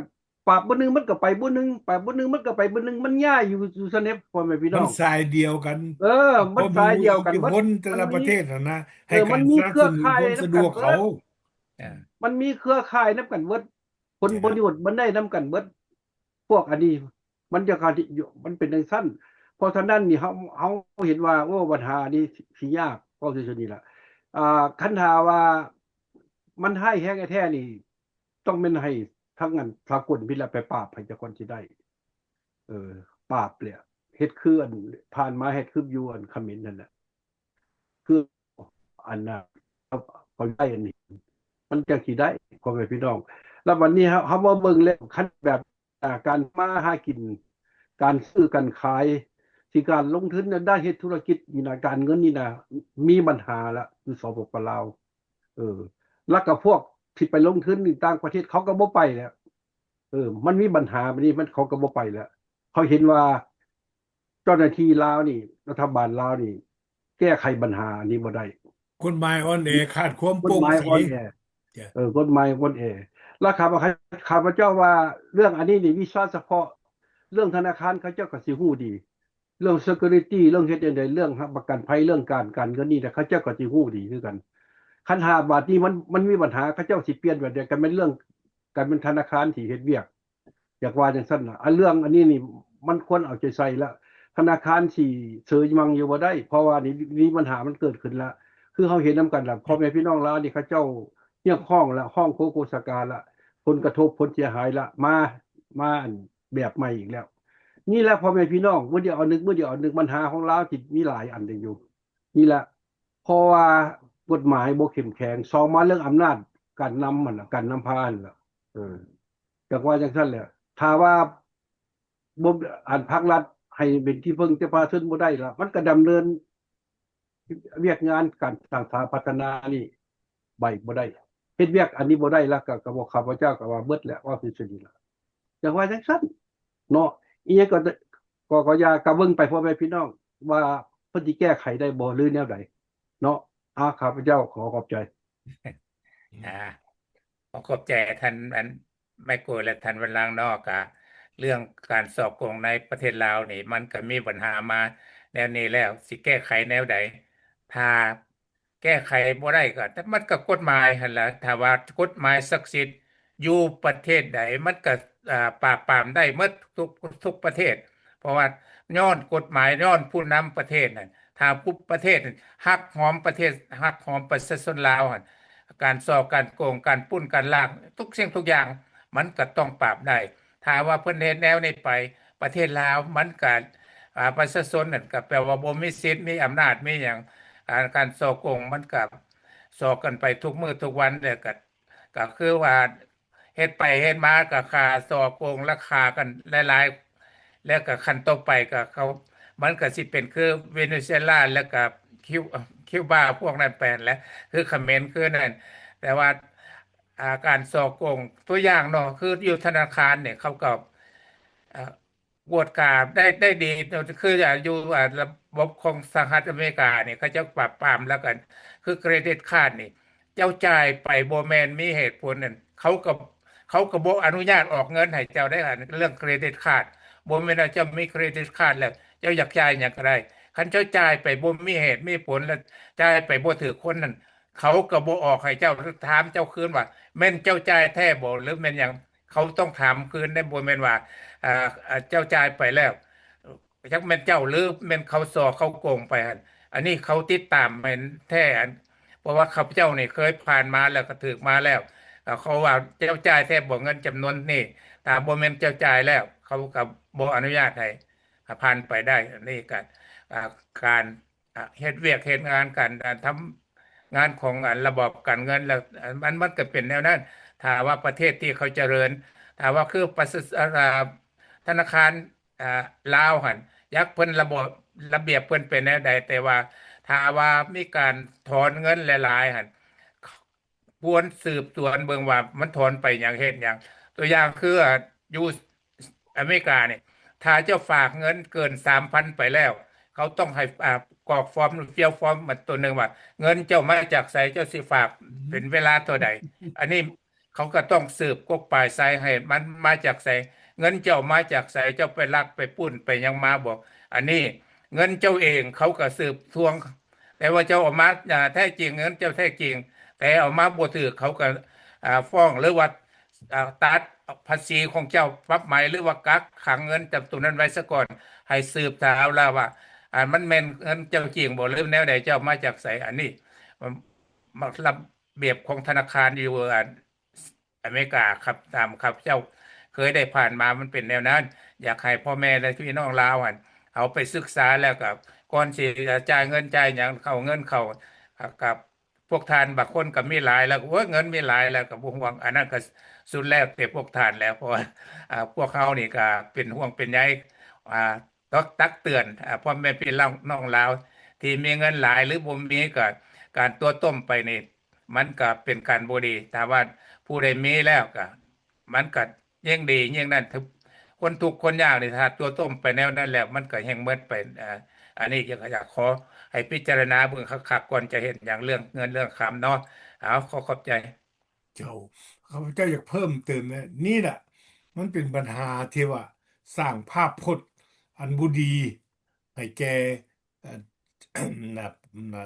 ปรับบ่นึงมันก็ไปบ่นึงปรับบ่นึงมันก็ไปบ่นึงมันย้ายอยู่ซะเน็บพ่อแม่พี่น้มันอง สายเดียวกันมันสายเดียวกันอิทธิพลแต่ละประเทศนะให้มันการมีเครือสนับสนุนข่ายความสะดวกเขา อ่ามันมีเครือข่ายนํกันเบิดผลประโยชน์มันได้นํกันเบิดพวกอันนี้มันจะการที่มันเป็นจังซั่นเพราะฉะนั้นนี่เฮาเห็นว่าโอ้ปัญหานี้สิยากเพราะซื่อๆนี่ล่ะคันถ้าว่ามันให้แท้แท้นี่ต้องแม่นให้ทั้งนั้นสากลพิละไปปราบให้เจ้าคนสิได้เออ ปราบเลยเฮ็ดคืออันผ่านมาเฮ็ดคืออยู่อันเขมรนั่นแหละคืออันน่ะเขาได้อันนี้มันจังสิได้พ่อแม่พี่น้องแล้ววันนี้เฮามาเบิ่งแล้วคันแบบการมาหากินการซื้อการขายที่การลงทุนในด้านเฮ็ดธุรกิจนี่นะการเงินนี่นะมีปัญหาแล้วคือสปปลาวแล้วก็พวกที่ไปลงทุนในต่างประเทศเขาก็บ่ไปแล้วมันมีปัญหาแบบนี้มันเขาก็บ่ไปแล้วเขาเห็นว่าเจ้าหน้าที่ลาวนี่รัฐบาลลาวนี่แก้ไขปัญหาอันนี้บ่ได้กฎหมายอ่อนแอขาดความกฎหมายโปร่งใสอ่อนแอ จ้ะกฎหมายอ่อนแอแล้วข้าพเจ้าว่าเรื่องอันนี้นี่วิชาเฉพาะเรื่องธนาคารเขาเจ้าก็สิฮู้ดีเรื่อง security เรื่องเฮ็ดจังได๋เรื่องประกันภัยเรื่องการเงินนี่เขาเจ้าก็สิฮู้ดีคือกันคันหาบาทนี้มันมีปัญหาเขาเจ้าสิเปลี่ยนแบบเดียวกันเป็นเรื่องการเป็นธนาคารที่เฮ็ดเวียกอยากว่าจังซั่นน่ะเรื่องอันนี้นี่มันควรเอาใจใส่แล้วธนาคารสิเสยมังอยู่บ่ได้เพราะว่านี่มีปัญหามันเกิดขึ้นแล้วคือเฮาเห็นนํกันล่ะพ่อแม่พี่น้องลาวนี่เขาเจ้าเรียกห้องละห้องโคโกสกาละผลกระทบผลเสียหายละมาอันแบบใหม่อีกแล้วนี่แหละพ่อแม่พี่น้องมื้อเดียวเอานึกมื้อเดียวเอานึกปัญหาของลาวที่มีหลายอันอยู่นี่แหละเพราะว่ากฎหมายบ่เข้มแข็งสองมาเรื่องอำนาจการนำมันน่ะการนำพาอันล่ะเออจักว่าจังซั่นแหละถ้าว่าบ่อันภาครัฐให้เป็นที่พึ่งแต่ประชาชนบ่ได้ล่ะมันก็ดำเนินเวียกงานการสร้างสาพัฒนานี่บ่ได้เฮ็ดเวียกอันนี้บ่ได้แล้วก็บอกข้าพเจ้าก็ว่าเบิดแล้วว่าเป็นสิล่ะจังว่าจังซั่นเนาะอีหยังก็อย่ากะเบิ่งไปพ่อแม่พี่น้องว่าเพิ่นสิแก้ไขได้บ่หรือแนวใดเนาะข้าพเจ้าขอขอบใจ อ่าขอขอบใจท่านไมโครและท่านวันลางนอกเรื่องการสอบโกงในประเทศลาวนี่มันก็มีปัญหามาแนวนี้แล้วสิแก้ไขแนวใดถ้าแก้ไขบ่ได้ก็แต่มันก็กฎหมายหั่นล่ะถ้าว่ากฎหมายศักดิ์สิทธิ์อยู่ประเทศใดมันก็ปราบปรามได้หมดทุกประเทศ เพราะว่าย้อนกฎหมายย้อนผู้นำประเทศนั่นถ้าผู้ประเทศฮักหอมประเทศฮักหอมประชาชนลาวหั่นการสอบการโกงการปุ้นการลากทุกสิ่งทุกอย่างมันก็ต้องปราบได้ถ้าว่าเพิ่นเฮ็ดแนวนี้ไปประเทศลาวมันก็ประชาชนนั่นก็แปลว่าบ่มีสิทธิ์มีอำนาจมีหยังการสอบโกงมันก็สอบกันไปทุกมื้อทุกวันเนี่ยก็คือว่าเฮ็ดไปเฮ็ดมาก็ค่าสอบโกงราคากันหลายๆแล้วก็ขั้นต่อไปก็เขามันก็สิเป็นคือเวเนซุเอลาแล้วก็คิวบาพวกนั้นแปลนแล้วคือเขมรคือนั่นแต่ว่าการสอบโกงตัวอย่างเนาะคืออยู่ธนาคารเนี่ยเขาก็อ่ากวดกาได้ดีคืออยู่ระบบของสหรัฐอเมริกาเนี่ยเขาจะปราบปรามแล้วกันคือเครดิตการ์ดนี่เจ้าจ่ายไปบ่แม่นมีเหตุผลนั่นเขาก็บ่อนุญาตออกเงินให้เจ้าได้เรื่องเครดิตการ์ดบ่แม่นว่าเจ้ามีเครดิตการ์ดแล้วเจ้าอยากจ่ายหยังก็ได้คันเจ้าจ่ายไปบ่มีเหตุมีผลแล้วจ่ายไปบ่ถูกคนนั่นเขาก็บ่ออกให้เจ้าถามเจ้าคืนว่าแม่นเจ้าจ่ายแท้บ่หรือแม่นหยังเขาต้องถามคืนได้บ่แม่นว่าเจ้าจ่ายไปแล้วจักแม่นเจ้าหรือแม่นเขาสอเขาโกงไปหั่นอันนี้เขาติดตามแม่นแท้อันเพราะว่าข้าพเจ้านี่เคยผ่านมาแล้วก็ถูกมาแล้วเขาว่าเจ้าจ่ายแท้บ่เงินจำนวนนี้ถ้าบ่แม่นเจ้าจ่ายแล้วเขาก็บ่อนุญาตให้ผ่านไปได้อันนี้ก็การเฮ็ดเวียกเฮ็ดงานกันทำงานของระบบการเงินแล้วมันก็เป็นแนวนั้นถ้าว่าประเทศที่เขาเจริญถ้าว่าคือธนาคารลาวหั่นยักเพิ่นระเบียบเพิ่นเป็นแนวใดแต่ว่าถ้าว่ามีการถอนเงินหลายๆหั่นควรสืบสวนเบิ่งว่ามันถอนไปหยังเฮ็ดหยังตัวอย่างคืออยู่อเมริกาเนี่ยถ้าเจ้าฝากเงินเกิน 3,000 ไปแล้วเขาต้องให้กรอกฟอร์มเฟียลฟอร์มมาตัวหนึ่งว่าเงินเจ้ามาจากไสเจ้าสิฝากเป็นเวลาเท่าใดอันนี้เขาก็ต้องสืบกกปลายสาเหตุมันมาจากไสเงินเจ้ามาจากไสเจ้าไปลักไปปุ้นไปหยังมาบอกอันนี้เงินเจ้าเองเขาก็สืบทวงแต่ว่าเจ้าออกมาแท้จริงเงินเจ้าแท้จริงแต่เอามาบ่ถูกเขาก็ฟ้องหรือว่าตัดภาษีของเจ้าปรับใหม่หรือว่ากักขังเงินจำตัวนั้นไว้ซะก่อนให้สืบถามแล้วว่ามันแม่นเงินเจ้าจริงบ่หรือแนวใดเจ้ามาจากไสอันนี้มันระเบียบของธนาคารอยู่อเมริกาครับตามครับเจ้า เคยได้ผ่านมามันเป็นแนวนั้นอยากให้พ่อแม่และพี่น้องลาวหั่นเอาไปศึกษาแล้วกับก่อนสิจะจ่ายเงินจ่ายหยังเข้าเงินเข้ากับพวกทานบางคนก็มีหลายแล้วโอ้ยเงินมีหลายแล้วก็บ่ห่วงอันนั้นก็สุดแล้วแต่พวกทานแล้วเพราะว่าพวกเขานี่ก็เป็นห่วงเป็นใยอ่าตักเตือนพ่อแม่พี่น้องลาวที่มีเงินหลายหรือบ่มีก็การตัวต้มไปนี่มันก็เป็นการบ่ดีแต่ว่าผู้ใดมีแล้วก็มันก็ยิ่งดียิ่งนั่นถึงคนทุกข์คนยากนี่ถ้าตัวต้มไปแนวนั้นแล้วมันก็แห้งเมิดไปอันนี้อยากขอให้พิจารณาเบิ่งคักๆก่อนจะเห็นอย่างเรื่องเงินเรื่องคำเนาะเอาขอขอบใจเจ้าข้าพเจ้าอยากเพิ่มเติมนะนี่แหละมันเป็นปัญหาที่ว่าสร้างภาพพจน์อันบ่ดีให้แก่เอ่อ นะนะ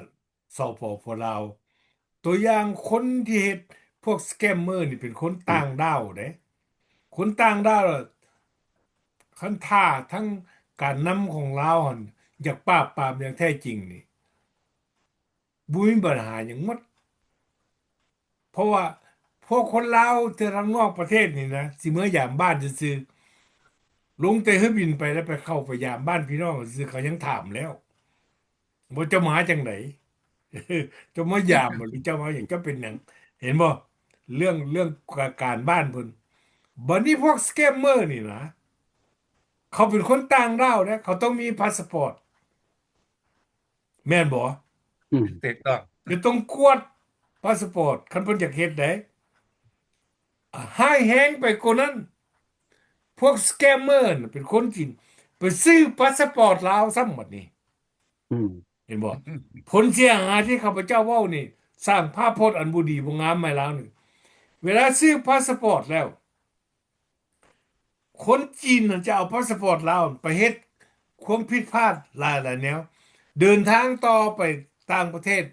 สปปลาวตัวอย่างคนที่เฮ็ดพวกสแกมเมอร์นี่เป็นคนต่างด้าวเด้คนต่างด้าวน่ะคันท่าทั้งการนำของลาวหั่นอยากปราบปรามอย่างแท้จริงนี่บ่มีปัญหาหยังหมด เพราะว่าพวกคนลาวที่ทางนอกประเทศนี่นะสิเมื่อยามบ้านซื่อๆลงแต่เครื่องบินไปแล้วไปเข้าไปยามบ้านพี่น้องซื่อเขายังถามแล้วว่าเจ้ามาจังไหนเจ้ามายามบ่หรือเจ้ามาอย่างเจ้าเป็นหยังเห็นบ่เรื่องการบ้านเพิ่นบัดนี้พวกสแกมเมอร์นี่นะเขาเป็นคนต่างด้าวนะเขาต้องมีพาสปอร์ตแม่นบ่อืมถูกต้องจะต้องกวดพาสปอร์ตคันเพิ่นอยากเฮ็ดได้ให้แฮงไปกว่านั้น พวกสแกมเมอร์น่ะเป็นคนจีนไปซื้อพาสปอร์ตลาวซ้ำหมดนี่อืมเห็นบ่ผลเสียหายที่ข้าพเจ้าเว้านี่สร้างภาพพจน์อันบ่ดีบ่งามมาแล้วนี่เวลาซื้อพาสปอร์ตแล้วคนจีนน่ะจะเอาพาสปอร์ตลาวไปเฮ็ดความผิดพลาดหลายๆแนวเดินทางต่อไปต่างประเทศ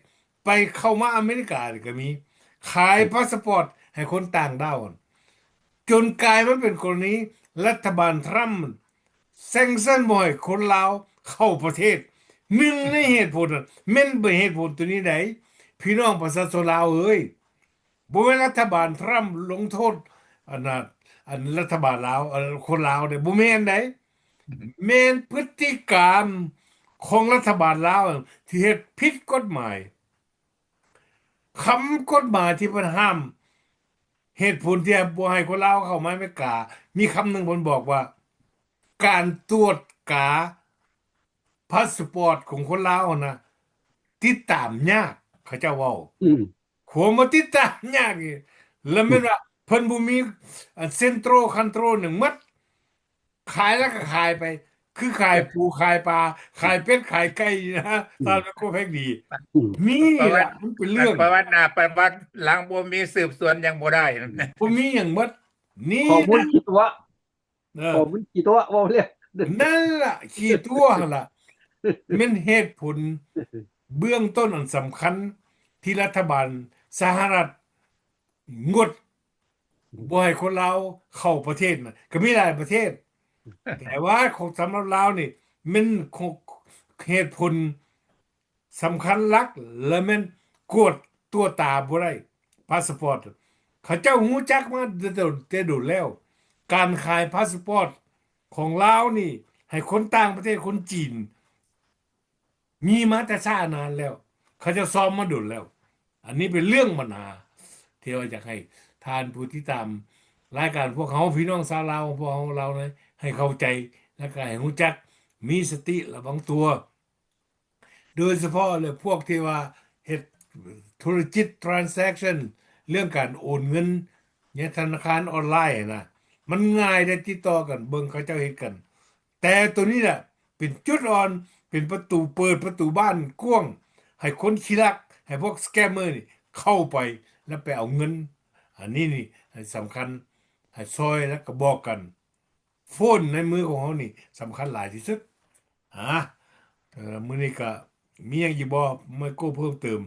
ไปเข้ามาอเมริกานี่ก็มีขายพาสปอร์ตให้คนต่างด้าวจนกลายมาเป็นกรณีรัฐบาลทรัมป์แซงชั่นบ่ให้คนลาวเข้าประเทศหนึ่งในเหตุผลนั้นแม่นบ่เหตุผลตัวนี้ใดพี่น้องประชาชนลาวเอ้ยบ่แม่นรัฐบาลทรัมป์ลงโทษอันน่ะอันรัฐบาลลาวคนลาวเด้บ่แม่นใดแม่นพฤติกรรมของรัฐบาลลาวที่เฮ็ดผิดกฎหมายคำกฎหมายที่เพิ่นห้ามเหตุผลที่บ่ให้คนลาวเข้ามาอเมริกามีคำหนึ่งเพิ่นบอกว่า การตรวจกาพาสปอร์ตของคนลาวนะติดตามยากเขาเจ้าเว้าอืมขวมาติดตามยากอีกแล้วแม่นว่าเพิ่นบ่มีเซ็นโตรคันโตรหนึ่งหมดขายแล้วก็ขายไปคือขายปูขายปลาขายเป็ดขายไก่นะตามนั้นก็แพงดีอืมนี่ประวัติล่ะมันเป็นเรื่องประวัติหลังบ่มีสืบสวนยังบ่ได้ บ่มีหยังหมดนี่ข้อมูลนะกี่ตัวเออ ข้อมูลกี่ตัวเว้าเรียก นั่นล่ะขี้ตัวหั่นล่ะมันเหตุผลเบื้องต้นอันสำคัญที่รัฐบาลสหรัฐงดบ่ให้คนลาวเข้าประเทศน่ะก็มีหลายประเทศ แต่ว่าของสำหรับลาวนี่มันเหตุผลสำคัญหลักและมันกวดตัวตาบ่ได้พาสปอร์ตเขาเจ้าฮู้จักมาแต่โดนแล้ว การขายพาสปอร์ตของลาวนี่ให้คนต่างประเทศคนจีนมีมาแต่ช้านานแล้ว เขาจะซ้อมมาโดนแล้ว อันนี้เป็นเรื่องปัญหาที่ว่าอยากให้ทานผู้ที่ตามรายการพวกเขาพี่น้องชาวลาวพวกเขาเรานะให้เข้าใจและก็ให้รู้จักมีสติระวังตัว โดยเฉพาะเลยพวกที่ว่าเฮ็ดธุรกิจ transaction เรื่องการโอนเงินเนี่ยธนาคารออนไลน์นะมันง่ายได้ติดต่อกันเบิ่งเขาเจ้าเฮ็ดกัน แต่ตัวนี้น่ะเป็นจุดอ่อนเป็นประตูเปิดประตูบ้านกว้างให้คนขี้ลักให้พวกสแกมเมอร์นี่เข้าไปแล้วไปเอาเงินอันนี้นี่ให้สำคัญให้ซอยแล้วก็บอกกันโฟนในมือของเขานี่สำคัญหลายที่สุดฮะมื้อนี้ก็มีหยังอีกบ่ไมโก้เพิ่มเติม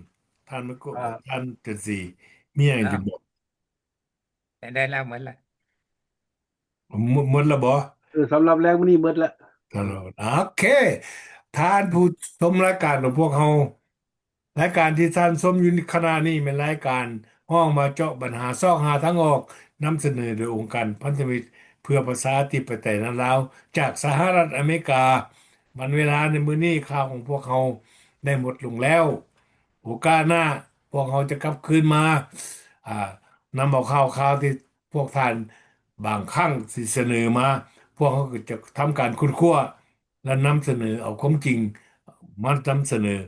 ท่านไมโก้อ่าท่านเจนซีมีหยังอ้าวจะบอกได้แล้วเหมือนละหมดแล้วบ่ สำหรับแรงมื้อนี้หมดแล้วตลอดโอเคท่านผู้ชมรายการของพวกเรารายการที่ท่านชมอยู่ในขณะนี้เป็นรายการห้องมาเจาะปัญหาซอกหาทางออกนำเสนอโดยองค์การพันธมิตร เพื่อประชาธิปไตยนั้นแล้วจากสหรัฐอเมริกามันเวลาในมื้อนี้ข่าวของพวกเขาได้หมดลงแล้วโอกาสหน้าพวกเขาจะกลับคืนมาอ่านำเอาข่าวที่พวกท่านบางครั้งสิเสนอมาพวกเขาก็จะทำการค้นคว้าและนำเสนอเอาความจริงมานำเสนอ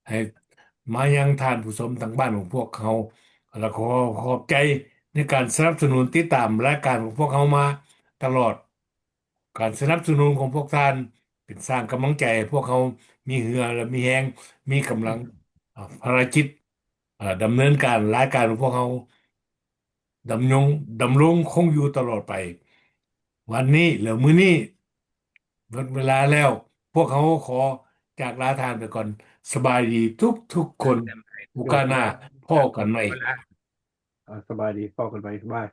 ให้มายังท่านผู้ชมทางบ้านของพวกเขา แล้วขอขอบใจในการสนับสนุนติดตามรายการของพวกเขามาตลอดการสนับสนุนของพวกท่านเป็นสร้างกำลังใจให้พวกเขามีเหือและมีแรงมีกำลังภารกิจดำเนินการรายการของพวกเขาดำรงดำรงคงอยู่ตลอดไปวันนี้หรือมื้อนี้หมดเวลาแล้วพวกเขาขอจากลาทานไปก่อนสบายดีทุกคนโอกาสหน้าพ่อกันใหม่สบายดีพ้อกันไปบาย